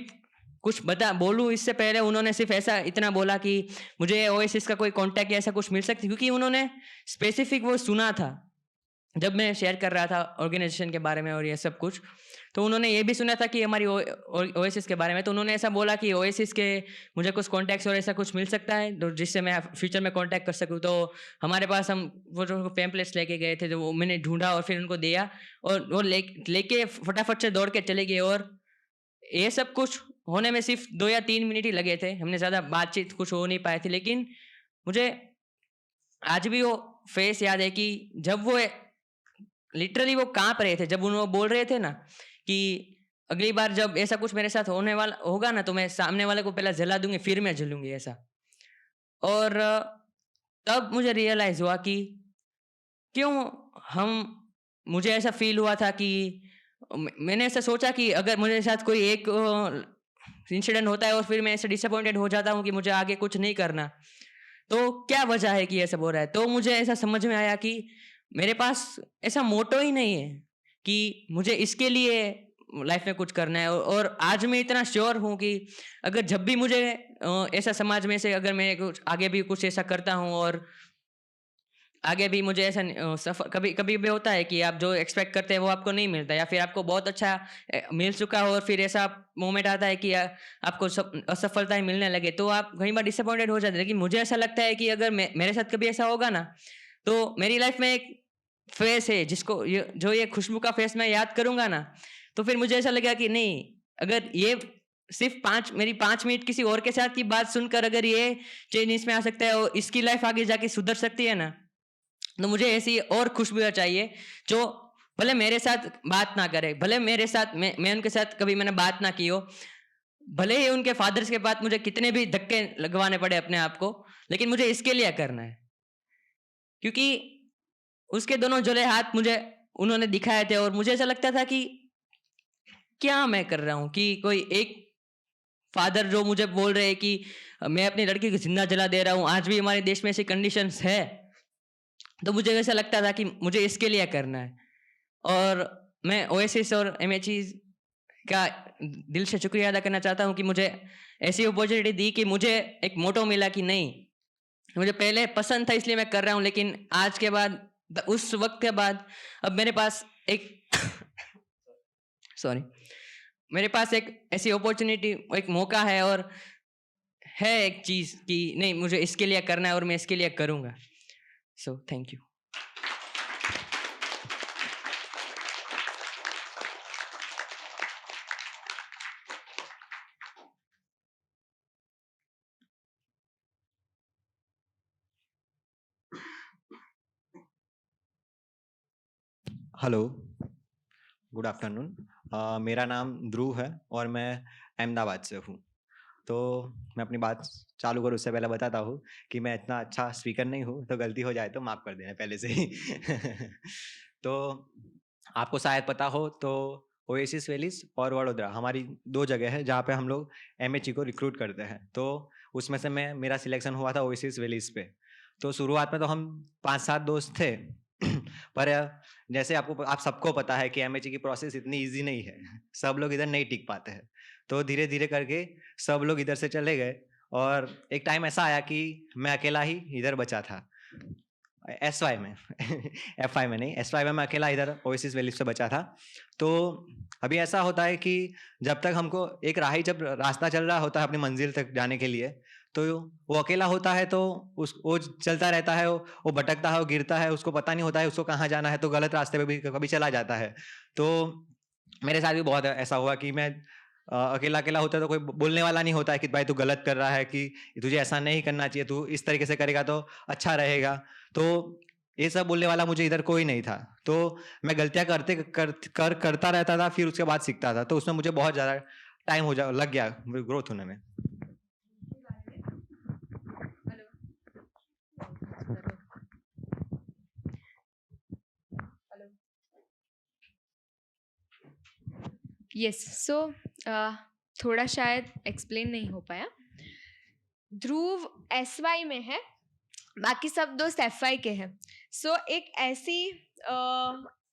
[SPEAKER 6] कुछ बोलूँ इससे पहले उन्होंने सिर्फ इतना बोला कि मुझे ओएसिस का कोई कांटेक्ट या ऐसा कुछ मिल सकती, क्योंकि उन्होंने स्पेसिफिक वो सुना था जब मैं शेयर कर रहा था ऑर्गेनाइजेशन के बारे में और ये सब कुछ। तो उन्होंने ये भी सुना था कि हमारी ओएसिस के बारे में, तो उन्होंने ऐसा बोला कि ओएसिस के मुझे कुछ कॉन्टैक्ट्स और ऐसा कुछ मिल सकता है तो जिससे मैं फ्यूचर में कांटेक्ट कर सकूँ। तो हमारे पास हम वो जो पैम्पलेट्स लेके गए थे, जो वो मैंने ढूंढा और फिर उनको दिया, और वो लेके फटाफट से दौड़ के चले गए। और ये सब कुछ होने में सिर्फ 2 या 3 मिनट ही लगे थे, हमने ज़्यादा बातचीत कुछ हो नहीं पाई थी। लेकिन मुझे आज भी वो फेस याद है कि जब वो लिटरली वो काँप रहे थे, जब वो बोल रहे थे ना कि अगली बार जब ऐसा कुछ मेरे साथ होने वाला होगा ना, तो मैं सामने वाले को पहले जला दूंगी फिर मैं जलूंगी, ऐसा। और तब मुझे रियलाइज हुआ कि मुझे ऐसा फील हुआ था कि मैंने ऐसा सोचा कि अगर मेरे साथ कोई एक इंसिडेंट होता है और फिर मैं ऐसे डिसअपॉइंटेड हो जाता हूँ कि मुझे आगे कुछ नहीं करना, तो क्या वजह है कि ये सब हो रहा है। तो मुझे ऐसा समझ में आया कि मेरे पास ऐसा मोटो ही नहीं है कि मुझे इसके लिए लाइफ में कुछ करना है। और आज मैं इतना श्योर हूँ कि अगर जब भी मुझे ऐसा समाज में से अगर मैं कुछ आगे भी कुछ ऐसा करता हूँ और आगे भी मुझे ऐसा सफर कभी कभी भी होता है कि आप जो एक्सपेक्ट करते हैं वो आपको नहीं मिलता, या फिर आपको बहुत अच्छा मिल चुका हो और फिर ऐसा मोमेंट आता है कि आपको असफलताएं मिलने लगे, तो आप कई बार डिसअपॉइंटेड हो जाते हैं। लेकिन मुझे ऐसा लगता है कि अगर मेरे साथ कभी ऐसा होगा ना, तो मेरी लाइफ में एक फेस है जिसको जो ये खुशबू का फेस मैं याद करूंगा ना, तो फिर मुझे ऐसा लगेगा कि नहीं, अगर ये सिर्फ मेरी 5 मिनट किसी और के साथ की बात सुनकर अगर ये चेंज इसमें आ सकता है और इसकी लाइफ आगे जाके सुधर सकती है ना, तो मुझे ऐसी और खुशबू चाहिए जो भले मेरे साथ बात ना करे, भले मेरे साथ मैं उनके साथ कभी मैंने बात ना की हो, भले ही उनके फादर्स के बाद मुझे कितने भी धक्के लगवाने पड़े अपने आप को, लेकिन मुझे इसके लिए करना है, क्योंकि उसके दोनों जुड़े हाथ मुझे उन्होंने दिखाए थे और मुझे ऐसा लगता था कि क्या मैं कर रहा हूँ, कि कोई एक फादर जो मुझे बोल रहे हैं कि मैं अपनी लड़की को जिंदा जला दे रहा हूँ, आज भी हमारे देश में ऐसी कंडीशंस है, तो मुझे ऐसा लगता था कि मुझे इसके लिए करना है। और मैं ओएसिस और एमएचई का दिल से शुक्रिया अदा करना चाहता हूँ कि मुझे ऐसी अपॉर्चुनिटी दी, कि मुझे एक मोटो मिला कि नहीं, मुझे पहले पसंद था इसलिए मैं कर रहा हूँ, लेकिन आज के बाद, उस वक्त के बाद अब मेरे पास एक सॉरी मेरे पास एक ऐसी अपॉर्चुनिटी, एक मौका है और है एक चीज़ कि नहीं, मुझे इसके लिए करना है और मैं इसके लिए करूँगा। सो thank you.
[SPEAKER 7] Hello, good afternoon. मेरा नाम ध्रुव है और मैं अहमदाबाद से हूँ। तो मैं अपनी बात चालू करूँ उससे पहले बताता हूँ कि मैं इतना अच्छा स्पीकर नहीं हूँ, तो गलती हो जाए तो माफ़ कर देना पहले से ही। तो आपको शायद पता हो तो ओएसिस वैलीज और वडोदरा हमारी 2 जगह है जहाँ पे हम लोग एमएचई को रिक्रूट करते हैं। तो उसमें से मेरा सिलेक्शन हुआ था ओएसिस वैलीज पे। तो शुरुआत में तो हम 5-7 दोस्त थे। पर जैसे आप सबको पता है कि एमएचई की प्रोसेस इतनी इजी नहीं है, सब लोग इधर नहीं टिक पाते हैं। तो धीरे धीरे करके सब लोग इधर से चले गए और एक टाइम ऐसा आया कि मैं अकेला ही इधर बचा था एसवाई में। एफआई में नहीं, एसवाई में मैं अकेला इधर ओएसिस वैली से बचा था। तो अभी ऐसा होता है कि जब तक हमको एक जब रास्ता चल रहा होता है अपनी मंजिल तक जाने के लिए, तो वो अकेला होता है, तो वो चलता रहता है, वो भटकता है, वो गिरता है, उसको पता नहीं होता है उसको कहाँ जाना है, तो गलत रास्ते पे भी कभी चला जाता है। तो मेरे साथ भी बहुत ऐसा हुआ कि मैं अकेला अकेला होता है तो कोई बोलने वाला नहीं होता है कि भाई तू गलत कर रहा है, कि तुझे ऐसा नहीं करना चाहिए, तू इस तरीके से करेगा तो अच्छा रहेगा। तो ये सब बोलने वाला मुझे इधर कोई नहीं था। तो मैं गलतियाँ करता रहता था, फिर उसके बाद सीखता था। तो उसमें मुझे बहुत ज़्यादा टाइम लग गया ग्रोथ होने में।
[SPEAKER 1] यस, सो थोड़ा शायद एक्सप्लेन नहीं हो पाया। ध्रुव एसवाई में है, बाकी सब दोस्त एफआई के हैं। सो एक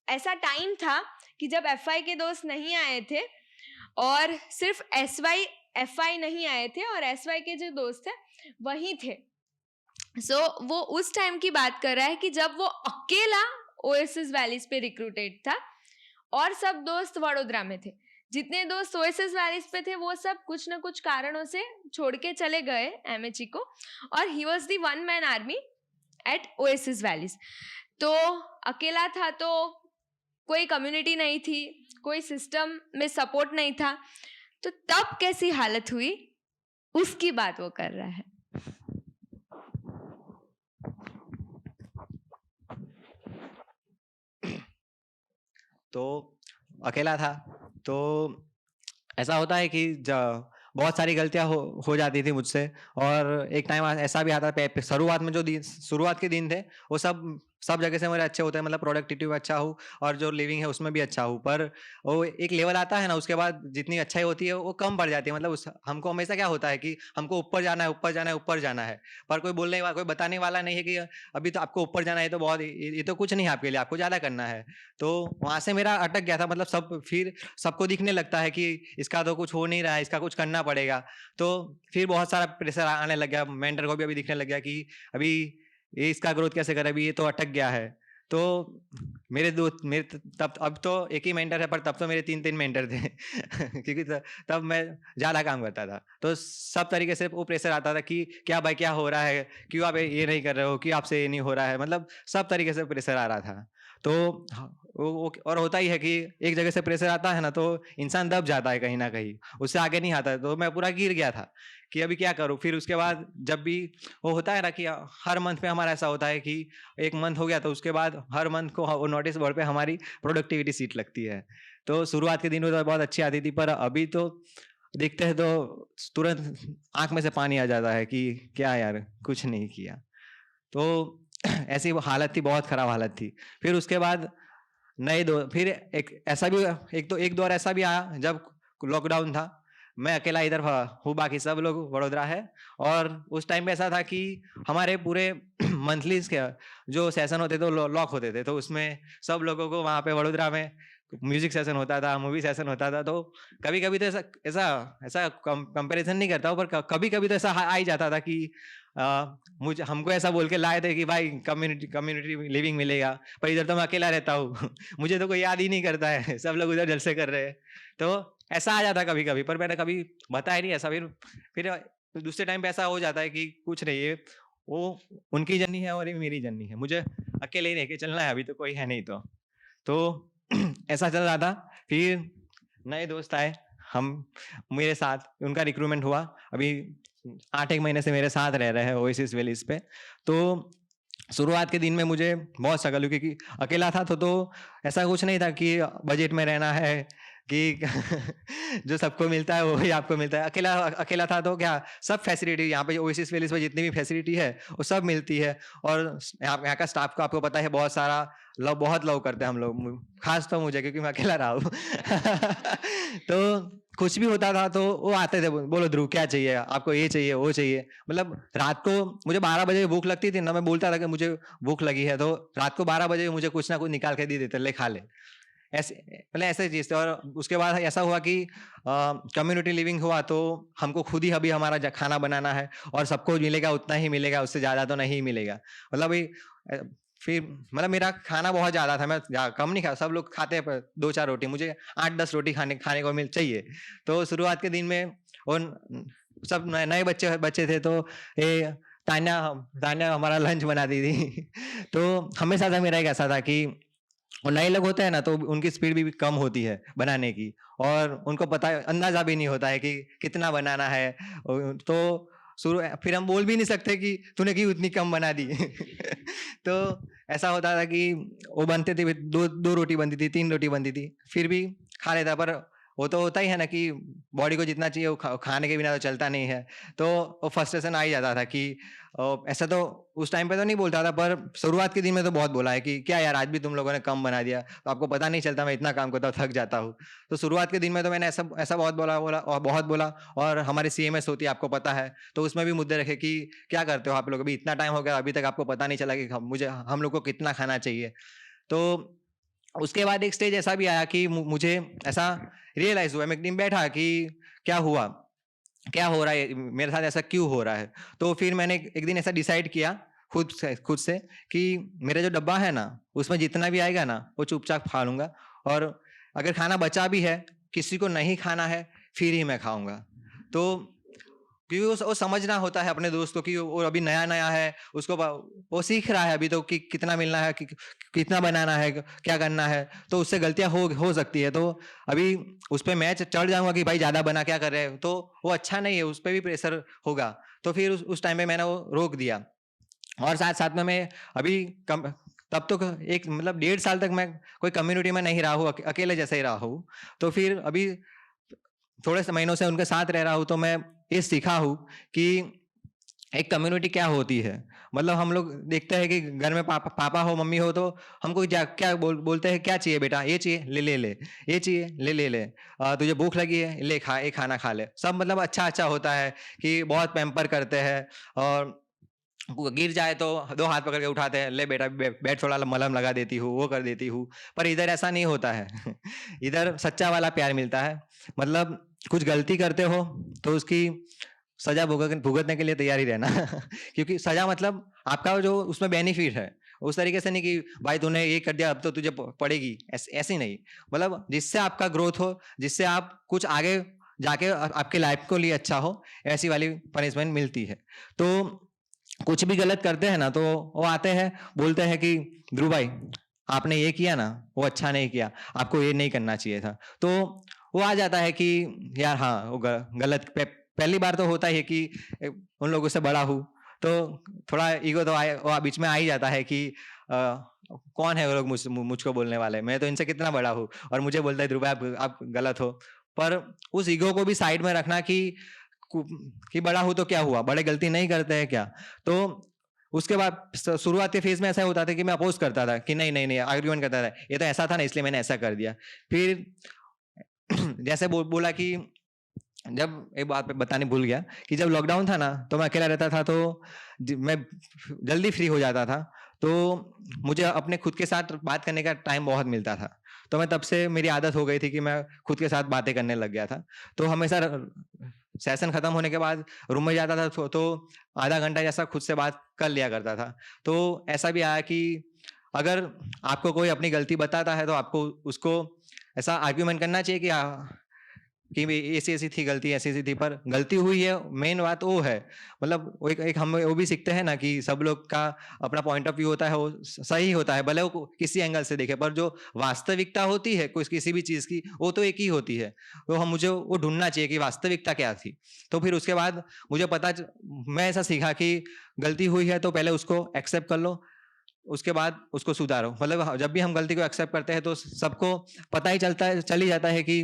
[SPEAKER 1] ऐसा टाइम था कि जब एफआई के दोस्त नहीं आए थे और सिर्फ एफआई नहीं आए थे, और एसवाई के जो दोस्त थे वही थे। सो वो उस टाइम की बात कर रहा है कि जब वो अकेला ओएसिस वैलीज पे रिक्रूटेड था और सब दोस्त वडोदरा में थे। जितने दोस्त ओएसिस वैलीज पे थे वो सब कुछ न कुछ कारणों से छोड़ के चले गए एमएचई को, और he was the 1 man army at oasis valleys. तो अकेला था, तो कोई कम्युनिटी नहीं थी, कोई सिस्टम में सपोर्ट नहीं था। तो तब कैसी हालत हुई उसकी बात वो कर रहा है।
[SPEAKER 7] तो अकेला था, तो ऐसा होता है कि बहुत सारी गलतियां हो जाती थी मुझसे। और एक टाइम ऐसा भी आता है, शुरुआत में जो शुरुआत के दिन थे वो सब जगह से मेरे अच्छे होते हैं, मतलब प्रोडक्टिविटी अच्छा हो और जो लिविंग है उसमें भी अच्छा हो। पर वो एक लेवल आता है ना, उसके बाद जितनी अच्छाई होती है वो कम पड़ जाती है। मतलब हमको हमेशा क्या होता है कि हमको ऊपर जाना है, ऊपर जाना है, ऊपर जाना है, पर कोई बताने वाला नहीं है कि अभी तो आपको ऊपर जाना है, तो बहुत ये तो कुछ नहीं है आपके लिए, आपको ज़्यादा करना है। तो वहाँ से मेरा अटक गया था। मतलब फिर सबको दिखने लगता है कि इसका तो कुछ हो नहीं रहा है, इसका कुछ करना पड़ेगा। तो फिर बहुत सारा प्रेशर आने लग गया, मेंटर को भी अभी दिखने लग गया कि अभी ये इसका ग्रोथ कैसे करे, अभी ये तो अटक गया है। तो मेरे तब अब तो एक ही मेंटर है, पर तब तो मेरे 3 मेंटर थे। क्योंकि तब मैं ज़्यादा काम करता था, तो सब तरीके से वो प्रेशर आता था कि क्या भाई क्या हो रहा है, क्यों आप ये नहीं कर रहे हो, क्यों आपसे ये नहीं हो रहा है, मतलब सब तरीके से प्रेशर आ रहा था। तो वो और होता ही है कि एक जगह से प्रेशर आता है ना, तो इंसान दब जाता है कहीं ना कहीं, उससे आगे नहीं आता है। तो मैं पूरा गिर गया था कि अभी क्या करूं। फिर उसके बाद जब भी वो होता है ना कि हर मंथ में हमारा ऐसा होता है कि एक मंथ हो गया तो उसके बाद हर मंथ को वो नोटिस बोर्ड पे हमारी प्रोडक्टिविटी सीट लगती है। तो शुरुआत के दिनों तो बहुत अच्छी आती थी, पर अभी तो देखते हैं तो तुरंत आँख में से पानी आ जाता है कि क्या यार कुछ नहीं किया। तो ऐसी वो हालत थी, बहुत ख़राब हालत थी। फिर उसके बाद फिर एक दौर ऐसा भी आया जब लॉकडाउन था। मैं अकेला इधर हूँ, बाकी सब लोग वडोदरा है। और उस टाइम पे ऐसा था कि हमारे पूरे मंथलीज़ के जो सेशन होते थे वो लॉक होते थे। तो उसमें सब लोगों को वहाँ पे वडोदरा में म्यूजिक सेशन होता था, मूवी सेशन होता था। तो कभी-कभी तो ऐसा ऐसा ऐसा कंपैरिजन नहीं करता हूँ, पर कभी-कभी तो ऐसा आ ही जाता था कि हमको ऐसा बोल के लाए थे कि भाई कम्युनिटी कम्युनिटी लिविंग मिलेगा, पर इधर तो मैं अकेला रहता हूँ। मुझे तो कोई याद ही नहीं करता है, सब लोग उधर जलसे कर रहे हैं। तो ऐसा आ जाता कभी-कभी, पर मैंने कभी बताया नहीं ऐसा। फिर दूसरे टाइम पे ऐसा हो जाता है कि कुछ नहीं है, वो उनकी जर्नी है और ये मेरी जर्नी है, मुझे अकेले ही लेके चलना है, अभी तो कोई है नहीं। तो ऐसा चल रहा था। फिर नए दोस्त आए हम मेरे साथ, उनका रिक्रूटमेंट हुआ। अभी 8 महीने से मेरे साथ रह रहे हैं ओएसिस वैलीज पे। तो शुरुआत के दिन में मुझे बहुत स्ट्रगल हुई, क्योंकि अकेला था तो ऐसा कुछ नहीं था कि बजट में रहना है कि जो सबको मिलता है वही आपको मिलता है। अकेला था तो क्या सब फैसिलिटी यहाँ पे ओएसिस वैलीज पे जितनी भी फैसिलिटी है वो सब मिलती है। और यहाँ का स्टाफ को आपको पता है बहुत सारा बहुत लव करते हैं हम लोग, खास तो मुझे, क्योंकि मैं अकेला रहा हूँ। तो कुछ भी होता था तो वो आते थे, बोलो ध्रुव क्या चाहिए आपको, ये चाहिए वो चाहिए। मतलब रात को मुझे 12 बजे भूख लगती थी ना, मैं बोलता था कि मुझे भूख लगी है, तो रात को 12 बजे मुझे कुछ ना कुछ निकाल के दे देते, ले खा ले। ऐसे चीज थे। और उसके बाद ऐसा हुआ कि कम्युनिटी लिविंग हुआ, तो हमको खुद ही अभी हमारा खाना बनाना है, और सबको मिलेगा उतना ही मिलेगा, उससे ज्यादा तो नहीं मिलेगा। मतलब फिर मतलब मेरा खाना बहुत ज़्यादा था, मैं कम नहीं खा, सब लोग खाते हैं 2-4 रोटी, मुझे 8-10 रोटी खाने को मिल चाहिए। तो शुरुआत के दिन में सब नए बच्चे थे, तो ये तान्या हमारा लंच बनाती थी। तो हमेशा से मेरा एक ऐसा था कि और नए लोग होते हैं ना, तो उनकी स्पीड भी कम होती है बनाने की, और उनको अंदाजा भी नहीं होता है कि कितना बनाना है। तो फिर हम बोल भी नहीं सकते कि तूने क्यों इतनी कम बना दी। तो ऐसा होता था कि वो बनते थे, 2 रोटी बनती थी, 3 रोटी बनती थी, फिर भी खा लेता। पर वो तो होता ही है ना कि बॉडी को जितना चाहिए वो खाने के बिना तो चलता नहीं है। तो वो फ्रस्ट्रेशन आ ही जाता था कि ऐसा तो उस टाइम पे तो नहीं बोलता था, पर शुरुआत के दिन में तो बहुत बोला है कि क्या यार आज भी तुम लोगों ने कम बना दिया, तो आपको पता नहीं चलता मैं इतना काम करता हूँ, थक जाता हूँ। तो शुरुआत के दिन में तो मैंने ऐसा बहुत बोला। और हमारी CMS होती है, आपको पता है, तो उसमें भी मुद्दे रखे कि क्या करते हो आप लोग, अभी इतना टाइम हो गया, अभी तक आपको पता नहीं चला कि हम लोग को कितना खाना चाहिए। तो उसके बाद एक स्टेज ऐसा भी आया कि मुझे ऐसा रियलाइज हुआ, मैं एक दिन बैठा कि क्या हो रहा है मेरे साथ, ऐसा क्यों हो रहा है। तो फिर मैंने एक दिन ऐसा डिसाइड किया खुद से कि मेरा जो डब्बा है ना, उसमें जितना भी आएगा ना वो चुपचाप खा लूंगा, और अगर खाना बचा भी है, किसी को नहीं खाना है, फिर ही मैं खाऊंगा। तो क्योंकि वो समझना होता है अपने दोस्त को कि वो अभी नया है, उसको वो सीख रहा है अभी तो कि कितना मिलना है, कितना बनाना है, क्या करना है, तो उससे गलतियां हो सकती है। तो अभी उस पर मैं चढ़ जाऊंगा कि भाई ज़्यादा बना क्या कर रहे हैं, तो वो अच्छा नहीं है, उस पर भी प्रेशर होगा। तो फिर उस टाइम पे मैंने वो रोक दिया। और साथ में मैं अभी तब तो एक मतलब 1.5 साल तक मैं कोई कम्युनिटी में नहीं रहा हूँ, अकेले जैसे ही रहा हूँ। तो फिर अभी थोड़े से महीनों से उनके साथ रह रहा हूँ, तो मैं ये सीखा हूँ कि एक कम्युनिटी क्या होती है। मतलब हम लोग देखते हैं कि घर में पापा हो, मम्मी हो, तो हमको क्या बोलते हैं, क्या चाहिए बेटा, ये चाहिए ले, ये चाहिए ले, तुझे भूख लगी है ले खा, ये खाना खा ले। सब मतलब अच्छा होता है कि बहुत पैम्पर करते हैं, और गिर जाए तो 2 हाथ पकड़ के उठाते हैं, ले बेटा बैठ, थोड़ा मलहम लगा देती हूँ, वो कर देती हूँ। पर इधर ऐसा नहीं होता है। इधर सच्चा वाला प्यार मिलता है। मतलब कुछ गलती करते हो तो उसकी सजा भुगतने के लिए तैयार ही रहना। क्योंकि सजा मतलब आपका जो उसमें बेनिफिट है, उस तरीके से नहीं कि भाई तूने ये कर दिया अब तो तुझे पड़ेगी, ऐसी नहीं। मतलब जिससे आपका ग्रोथ हो, जिससे आप कुछ आगे जाके आपके लाइफ को लिए अच्छा हो, ऐसी वाली पनिशमेंट मिलती है। तो कुछ भी गलत करते हैं ना, तो वो आते हैं बोलते हैं कि ध्रुव भाई आपने ये किया ना, वो अच्छा नहीं किया, आपको ये नहीं करना चाहिए था। तो वो आ जाता है कि यार हाँ वो गलत पहली बार तो होता ही है कि उन लोगों से बड़ा हूँ, तो थोड़ा ईगो तो बीच में आ ही जाता है कि कौन है वो लोग मुझको बोलने वाले, मैं तो इनसे कितना बड़ा हूँ, और मुझे बोलता है ध्रुव भाई आप गलत हो। पर उस ईगो को भी साइड में रखना कि बड़ा हूं तो क्या हुआ, बड़े गलती नहीं करते हैं क्या। तो उसके बाद शुरुआती फेज में ऐसा होता था कि मैं अपोज करता था कि नहीं नहीं नहीं, आर्ग्यूमेंट करता था, ये तो ऐसा था ना इसलिए मैंने ऐसा कर दिया। फिर जैसे बोला कि जब एक बात पे बताने भूल गया कि जब लॉकडाउन था ना तो मैं अकेला रहता था, तो मैं जल्दी फ्री हो जाता था, तो मुझे अपने खुद के साथ बात करने का टाइम बहुत मिलता था। तो मैं तब से मेरी आदत हो गई थी कि मैं खुद के साथ बातें करने लग गया था। तो हमेशा सेशन खत्म होने के बाद रूम में जाता था तो आधा घंटा जैसा खुद से बात कर लिया करता था। तो ऐसा भी आया कि अगर आपको कोई अपनी गलती बताता है तो आपको उसको ऐसा आर्ग्यूमेंट करना चाहिए कि ऐसी ऐसी थी गलती, ऐसी ऐसी थी, पर गलती हुई है, मेन बात वो है। मतलब वो एक हम वो भी सीखते हैं ना कि सब लोग का अपना पॉइंट ऑफ व्यू होता है, वो सही होता है भले वो किसी एंगल से देखे, पर जो वास्तविकता होती है कोई किसी भी चीज़ की वो तो एक ही होती है। तो मुझे वो ढूंढना चाहिए कि वास्तविकता क्या थी। तो फिर उसके बाद मुझे मैं ऐसा सीखा कि गलती हुई है तो पहले उसको एक्सेप्ट कर लो, उसके बाद उसको सुधारो। मतलब जब भी हम गलती को एक्सेप्ट करते हैं तो सबको पता ही चल ही जाता है कि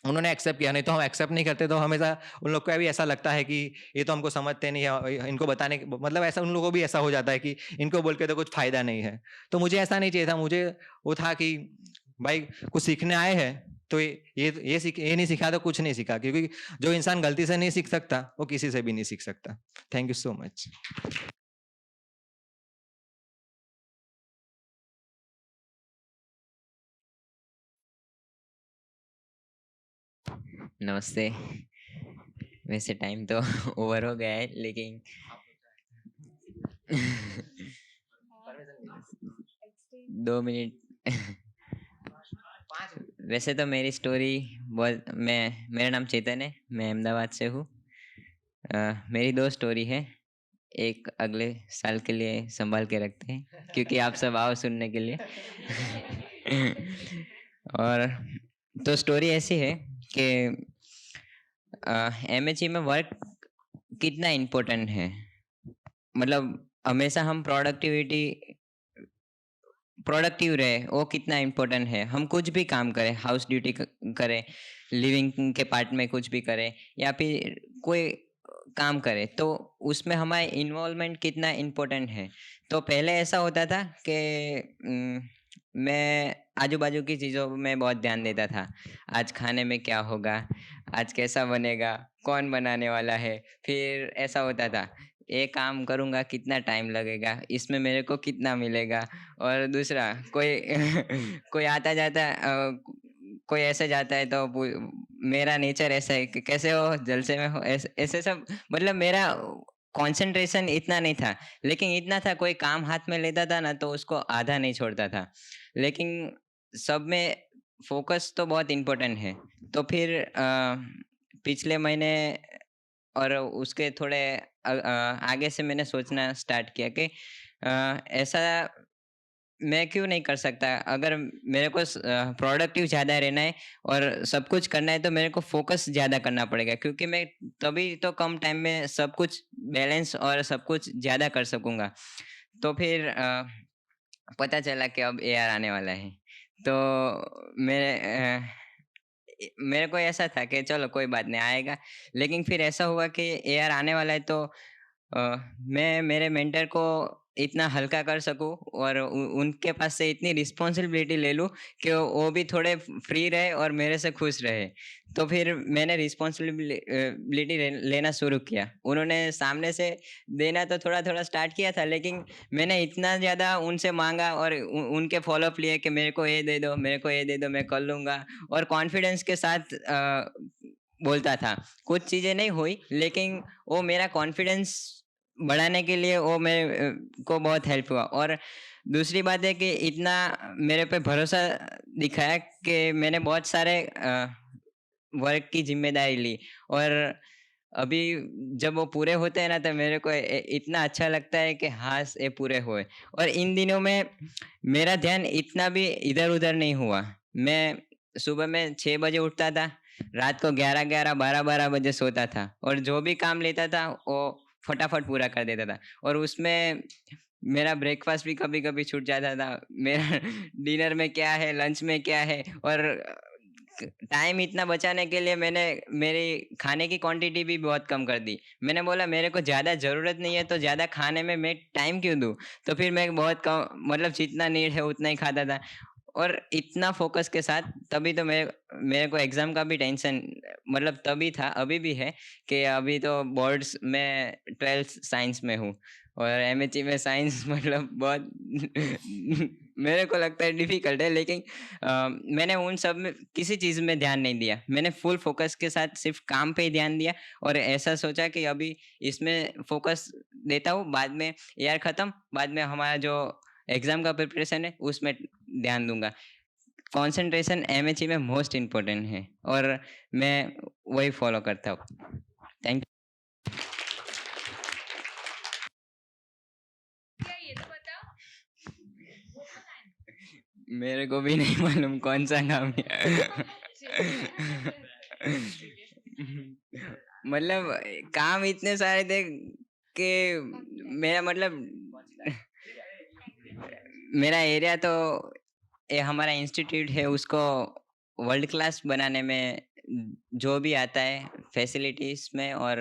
[SPEAKER 7] उन्होंने एक्सेप्ट किया। नहीं तो हम एक्सेप्ट नहीं करते तो हमेशा उन लोग को भी ऐसा लगता है कि ये तो हमको समझते नहीं है, इनको बताने मतलब ऐसा उन लोगों को भी ऐसा हो जाता है कि इनको बोल के तो कुछ फायदा नहीं है। तो मुझे ऐसा नहीं चाहिए था, मुझे वो था कि भाई कुछ सीखने आए हैं तो ये नहीं सीखा तो कुछ नहीं सीखा, क्योंकि जो इंसान गलती से नहीं सीख सकता वो किसी से भी नहीं सीख सकता। Thank you so much.
[SPEAKER 8] नमस्ते। वैसे टाइम तो ओवर हो गया है लेकिन 2 मिनट। वैसे तो मेरी स्टोरी बहुत मेरा नाम चेतन है, मैं अहमदाबाद से हूँ। मेरी 2 स्टोरी है, एक अगले साल के लिए संभाल के रखते हैं क्योंकि आप सब आओ सुनने के लिए। और तो स्टोरी ऐसी है कि एमएचई में वर्क कितना इम्पोर्टेंट है। मतलब हमेशा हम प्रोडक्टिव रहे वो कितना इम्पोर्टेंट है। हम कुछ भी काम करें, हाउस ड्यूटी करें, लिविंग के पार्ट में कुछ भी करें या फिर कोई काम करें, तो उसमें हमारा इन्वॉल्वमेंट कितना इम्पोर्टेंट है। तो पहले ऐसा होता था कि मैं आजू बाजू की चीज़ों में बहुत ध्यान देता था। आज खाने में क्या होगा, आज कैसा बनेगा, कौन बनाने वाला है। फिर ऐसा होता था ये काम करूँगा कितना टाइम लगेगा, इसमें मेरे को कितना मिलेगा। और दूसरा कोई कोई आता जाता कोई ऐसे जाता है तो मेरा नेचर ऐसा है कि कैसे हो, जलसे में हो, ऐसे सब। मतलब मेरा कंसंट्रेशन इतना नहीं था, लेकिन इतना था कोई काम हाथ में लेता था ना तो उसको आधा नहीं छोड़ता था। लेकिन सब में फोकस तो बहुत इम्पोर्टेंट है। तो फिर पिछले महीने और उसके थोड़े आगे से मैंने सोचना स्टार्ट किया कि ऐसा मैं क्यों नहीं कर सकता। अगर मेरे को प्रोडक्टिव ज़्यादा रहना है और सब कुछ करना है तो मेरे को फोकस ज़्यादा करना पड़ेगा, क्योंकि मैं तभी तो कम टाइम में सब कुछ बैलेंस और सब कुछ ज़्यादा कर सकूँगा। तो फिर पता चला कि अब एआर आने वाला है। तो मेरे को ऐसा था कि चलो कोई बात नहीं आएगा, लेकिन फिर ऐसा हुआ कि एआर आने वाला है तो मैं मेरे मेंटर को इतना हल्का कर सकूं और उनके पास से इतनी रिस्पॉन्सिबिलिटी ले लूं कि वो भी थोड़े फ्री रहे और मेरे से खुश रहे। तो फिर मैंने रिस्पॉन्सिबिलिटी लेना शुरू किया। उन्होंने सामने से देना तो थोड़ा थोड़ा स्टार्ट किया था, लेकिन मैंने इतना ज़्यादा उनसे मांगा और उनके फॉलोअप लिए कि मेरे को ये दे दो, मेरे को ये दे दो, मैं कर लूँगा। और कॉन्फिडेंस के साथ बोलता था। कुछ चीज़ें नहीं हुई, लेकिन वो मेरा कॉन्फिडेंस बढ़ाने के लिए वो मेरे को बहुत हेल्प हुआ। और दूसरी बात है कि इतना मेरे पे भरोसा दिखाया कि मैंने बहुत सारे वर्क की जिम्मेदारी ली, और अभी जब वो पूरे होते हैं ना तो मेरे को इतना अच्छा लगता है कि हाँ ये पूरे हुए। और इन दिनों में मेरा ध्यान इतना भी इधर उधर नहीं हुआ। मैं सुबह में 6 बजे उठता था, रात को 11 12 बजे सोता था, और जो भी काम लेता था वो फटाफट पूरा कर देता था। और उसमें मेरा ब्रेकफास्ट भी कभी कभी छूट जाता था, मेरा डिनर में क्या है, लंच में क्या है, और टाइम इतना बचाने के लिए मैंने मेरी खाने की क्वांटिटी भी बहुत कम कर दी। मैंने बोला मेरे को ज़्यादा ज़रूरत नहीं है तो ज़्यादा खाने में मैं टाइम क्यों दूँ? तो फिर मैं बहुत कम, मतलब जितना नीड है उतना ही खाता था। और इतना फ़ोकस के साथ तभी तो मेरे मेरे को एग्ज़ाम का भी टेंशन, मतलब तभी था, अभी भी है कि अभी तो बोर्ड्स में 12th साइंस में हूँ और एमएचई में साइंस मतलब बहुत मेरे को लगता है डिफ़िकल्ट है, लेकिन मैंने उन सब में किसी चीज़ में ध्यान नहीं दिया। मैंने फुल फ़ोकस के साथ सिर्फ़ काम पे ही ध्यान दिया और ऐसा सोचा कि अभी इसमें फ़ोकस देता हूँ, बाद में ईयर ख़त्म, बाद में हमारा जो एग्ज़ाम का प्रिपरेशन है उसमें ध्यान दूँगा। कंसंट्रेशन एमएचई में मोस्ट इम्पोर्टेंट है और मैं वही फ़ॉलो करता हूँ। थैंक
[SPEAKER 1] क्या ये तो बताओ।
[SPEAKER 8] मेरे को भी नहीं मालूम कौन सा काम है। मतलब काम इतने सारे थे कि मेरा मतलब मेरा एरिया तो ये हमारा इंस्टीट्यूट है, उसको वर्ल्ड क्लास बनाने में जो भी आता है फैसिलिटीज़ में और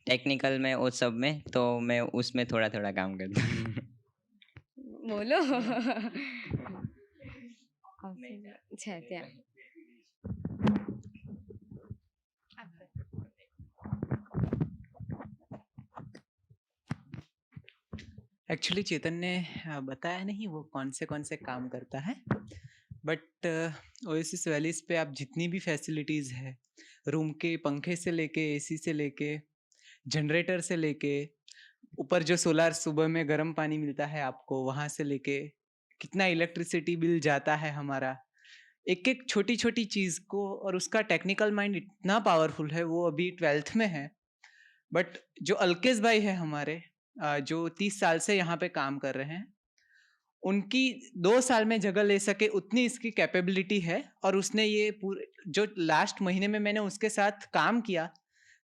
[SPEAKER 8] टेक्निकल में, वो सब में, तो मैं उसमें थोड़ा-थोड़ा काम करता हूँ।
[SPEAKER 1] बोलो। अच्छा क्या?
[SPEAKER 9] एक्चुअली चेतन ने बताया नहीं वो कौन से काम करता है, बट ओएसिस वैलीज पे आप जितनी भी फैसिलिटीज़ है, रूम के पंखे से लेके एसी से लेके जनरेटर से लेके ऊपर जो सोलार सुबह में गर्म पानी मिलता है आपको, वहाँ से लेके कितना इलेक्ट्रिसिटी बिल जाता है हमारा, एक एक छोटी छोटी चीज़ को, और उसका टेक्निकल माइंड इतना पावरफुल है। वो अभी 12th में है, बट जो अलकेश भाई है हमारे, जो 30 साल से यहाँ पे काम कर रहे हैं, उनकी 2 साल में जगह ले सके उतनी इसकी कैपेबिलिटी है। और उसने ये पूरे जो लास्ट महीने में मैंने उसके साथ काम किया,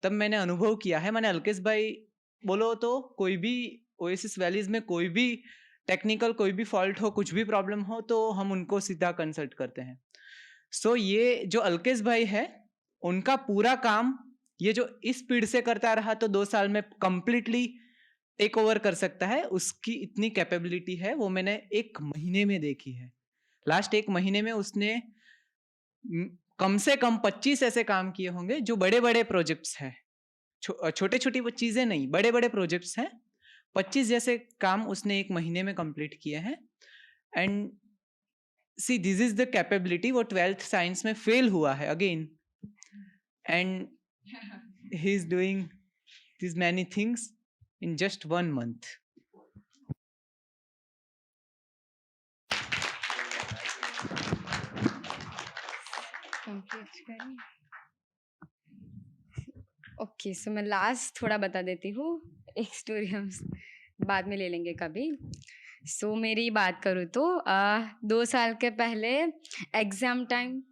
[SPEAKER 9] तब मैंने अनुभव किया है। मैंने अलकेश भाई बोलो तो कोई भी ओएसिस वैलीज में कोई भी टेक्निकल कोई भी फॉल्ट हो, कुछ भी प्रॉब्लम हो, तो हम उनको सीधा कंसल्ट करते हैं। सो ये जो अलकेश भाई है, उनका पूरा काम ये जो इस स्पीड से करता रहा तो 2 साल में कंप्लीटली टेक ओवर कर सकता है। उसकी इतनी कैपेबिलिटी है, वो मैंने 1 महीने में देखी है। लास्ट 1 महीने में उसने कम से कम 25 ऐसे काम किए होंगे जो बड़े-बड़े प्रोजेक्ट्स हैं। छोटे-छोटी वो चीज़ें नहीं, बड़े-बड़े प्रोजेक्ट्स हैं। 25 जैसे काम उसने 1 महीने में कंप्लीट किए हैं। And see this is the capability. वो 12th साइंस में फेल हुआ है again, and he is doing these many things in just 1 month.
[SPEAKER 1] Okay, so मैं लास्ट थोड़ा बता देती हूँ। एक स्टोरी हम बाद में ले लेंगे कभी। सो मेरी बात करूँ तो 2 साल के पहले exam time,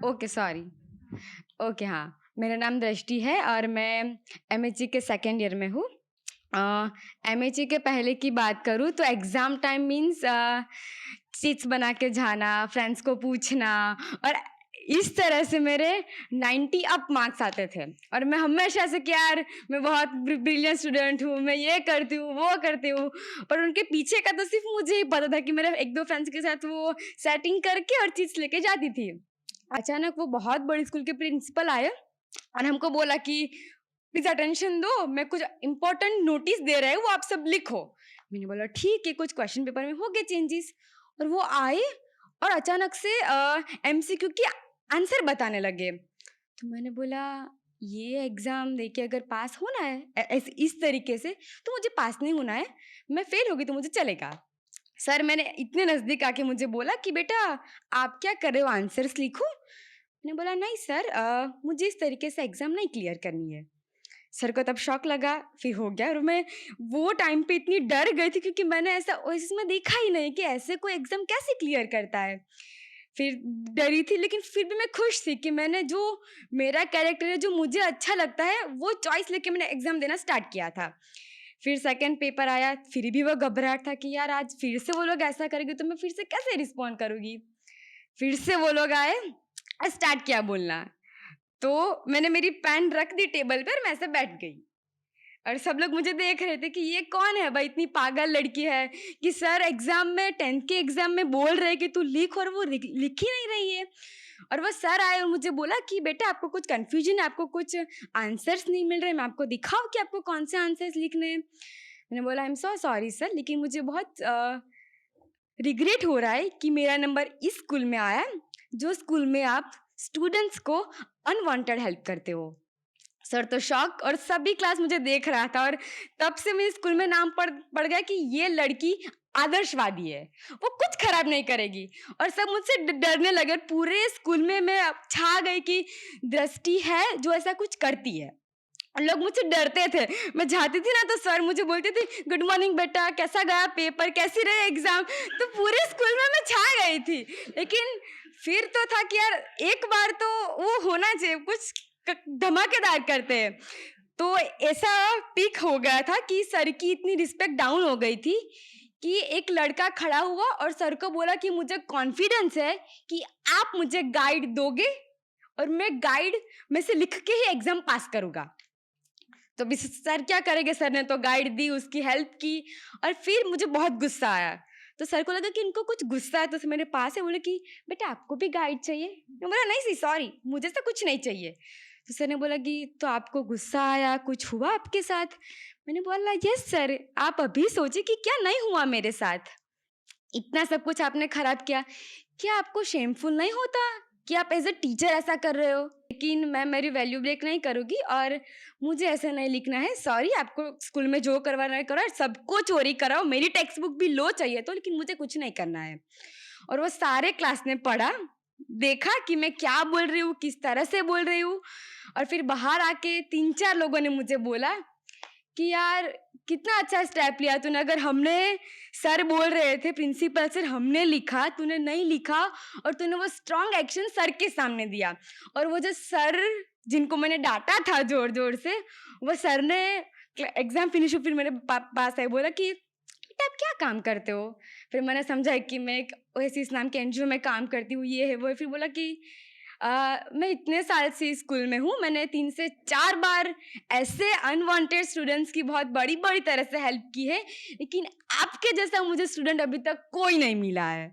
[SPEAKER 1] okay sorry, okay हाँ, मेरा नाम दृष्टि है और मैं एमएचई के 2nd ईयर में हूँ। एमएचई के पहले की बात करूँ तो एग्ज़ाम टाइम मीन्स चिट्स बना के जाना, फ्रेंड्स को पूछना, और इस तरह से मेरे 90 अप मार्क्स आते थे। और मैं हमेशा से कि यार मैं बहुत ब्रिलियंट स्टूडेंट हूँ, मैं ये करती हूँ वो करती हूँ, पर उनके पीछे का तो सिर्फ मुझे ही पता था कि मेरे 1-2 फ्रेंड्स के साथ वो सेटिंग करके और चिट्स लेके जाती थी। अचानक वो बहुत बड़ी स्कूल के प्रिंसिपल आए और हमको बोला कि प्लीज अटेंशन दो, मैं कुछ इंपॉर्टेंट नोटिस दे रहे हैं, वो आप सब लिखो। मैंने बोला ठीक है, कुछ क्वेश्चन पेपर में हो गए चेंजेस। और वो आए और अचानक से एमसीक्यू की आंसर बताने लगे। तो मैंने बोला ये एग्ज़ाम देके अगर पास होना है इस तरीके से, तो मुझे पास नहीं होना है, मैं फेल होगी तो मुझे चलेगा। सर मैंने इतने नज़दीक आके मुझे बोला कि बेटा आप क्या कर रहे हो, आंसर्स लिखो। मैंने बोला नहीं सर, मुझे इस तरीके से एग्ज़ाम नहीं क्लियर करनी है। सर को तब शॉक लगा, फिर हो गया। और मैं वो टाइम पे इतनी डर गई थी क्योंकि मैंने ऐसा ओएसिस में देखा ही नहीं कि ऐसे कोई एग्ज़ाम कैसे क्लियर करता है। फिर डरी थी, लेकिन फिर भी मैं खुश थी कि मैंने जो मेरा कैरेक्टर है, जो मुझे अच्छा लगता है, वो चॉइस लेके मैंने एग्ज़ाम देना स्टार्ट किया था। फिर सेकंड पेपर आया, फिर भी वो घबराहट था कि यार आज फिर से वो लोग ऐसा करेंगे तो मैं फिर से कैसे रिस्पॉन्ड करूँगी।
[SPEAKER 10] फिर से वो लोग आए, स्टार्ट किया बोलना। तो मैंने मेरी पेन रख दी टेबल पर, मैं ऐसे बैठ गई और सब लोग मुझे देख रहे थे कि ये कौन है भाई, इतनी पागल लड़की है कि सर एग्जाम में 10th के एग्जाम में बोल रहे कि तू लिख और वो लिख ही नहीं रही है। और वो सर आए और मुझे बोला कि बेटा आपको कुछ कंफ्यूजन है, आपको कुछ आंसर्स नहीं मिल रहे, मैं आपको दिखाऊं कि आपको कौन से आंसर्स लिखने हैं। मैंने बोला I am so sorry sir, लेकिन मुझे बहुत रिग्रेट हो रहा है कि मेरा नंबर इस स्कूल में आया जो स्कूल में आप स्टूडेंट्स को अनवांटेड हेल्प करते हो। सर तो शॉक, और सभी क्लास मुझे देख रहा था और तब से मेरे स्कूल में नाम पड़ गया कि ये लड़की आदर्शवादी है, वो कुछ खराब नहीं करेगी। और सब मुझसे डरने लगे, पूरे स्कूल में मैं छा गई कि दृष्टि है जो ऐसा कुछ करती है। लोग मुझसे डरते थे, मैं जाती थी ना तो सर मुझे बोलते थे गुड मॉर्निंग बेटा, कैसा गया पेपर, कैसी रहे एग्जाम। तो पूरे स्कूल में मैं छा गई थी। लेकिन फिर तो था कि यार एक बार तो वो होना चाहिए, कुछ धमाकेदार करते हैं। तो ऐसा पीक हो गया था कि सर की इतनी रिस्पेक्ट डाउन हो गई थी कि एक लड़का खड़ा हुआ और सर को बोला कि मुझे कॉन्फिडेंस है कि आप मुझे गाइड दोगे और मैं गाइड में से लिख के ही एग्जाम पास करूँगा। तो भी सर क्या करेंगे, सर ने तो गाइड दी, उसकी हेल्प की। और फिर मुझे बहुत गुस्सा आया, तो सर को लगा कि इनको कुछ गुस्सा है, तो मेरे पास है, बोले कि बेटा आपको भी गाइड चाहिए। मैं बोला नहीं सी सॉरी, मुझे तो कुछ नहीं चाहिए। तो सर ने बोला कि तो आपको गुस्सा आया, कुछ हुआ आपके साथ? मैंने बोला यस सर, आप अभी सोचे कि क्या नहीं हुआ मेरे साथ, इतना सब कुछ आपने खराब किया, क्या आपको शेमफुल नहीं होता कि आप एज अ टीचर ऐसा कर रहे हो? लेकिन मैं मेरी वैल्यू ब्रेक नहीं करूँगी और मुझे ऐसा नहीं लिखना है, सॉरी, आपको स्कूल में जो करवाना है करो, सबको चोरी कराओ, मेरी टेक्स्ट बुक भी लो चाहिए तो, लेकिन मुझे कुछ नहीं करना है। और वो सारे क्लास ने पढ़ा, देखा कि मैं क्या बोल रही हूँ, किस तरह से बोल रही हूँ। और फिर बाहर आके 3-4 लोगों ने मुझे बोला कि यार कितना अच्छा स्टेप लिया तूने, अगर हमने सर बोल रहे थे प्रिंसिपल सर, हमने लिखा, तूने नहीं लिखा और तूने वो स्ट्रॉन्ग एक्शन सर के सामने दिया। और वो जो सर जिनको मैंने डांटा था जोर जोर से, वो सर ने एग्जाम फिनिश हो फिर मेरे पास आए, बोला कि बेटा आप क्या काम करते हो? फिर मैंने समझा कि मैं एक ओएसिस नाम के एनजीओ में काम करती हूँ, ये है वो है। फिर बोला कि मैं इतने साल से स्कूल में हूँ, मैंने 3 से 4 बार ऐसे अनवांटेड स्टूडेंट्स की बहुत बड़ी बड़ी तरह से हेल्प की है, लेकिन आपके जैसा मुझे स्टूडेंट अभी तक कोई नहीं मिला है।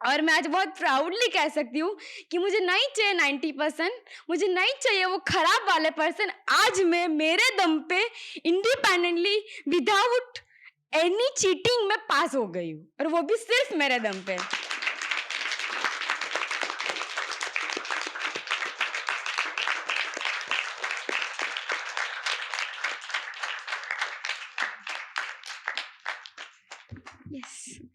[SPEAKER 10] और मैं आज बहुत प्राउडली कह सकती हूँ कि मुझे नहीं चाहिए 90%, मुझे नहीं चाहिए वो खराब वाले पर्सन। आज मैं मेरे दम पे इंडिपेंडेंटली विदाउट एनी चीटिंग में पास हो गई हूँ, और वो भी सिर्फ मेरे दम पे। Yes.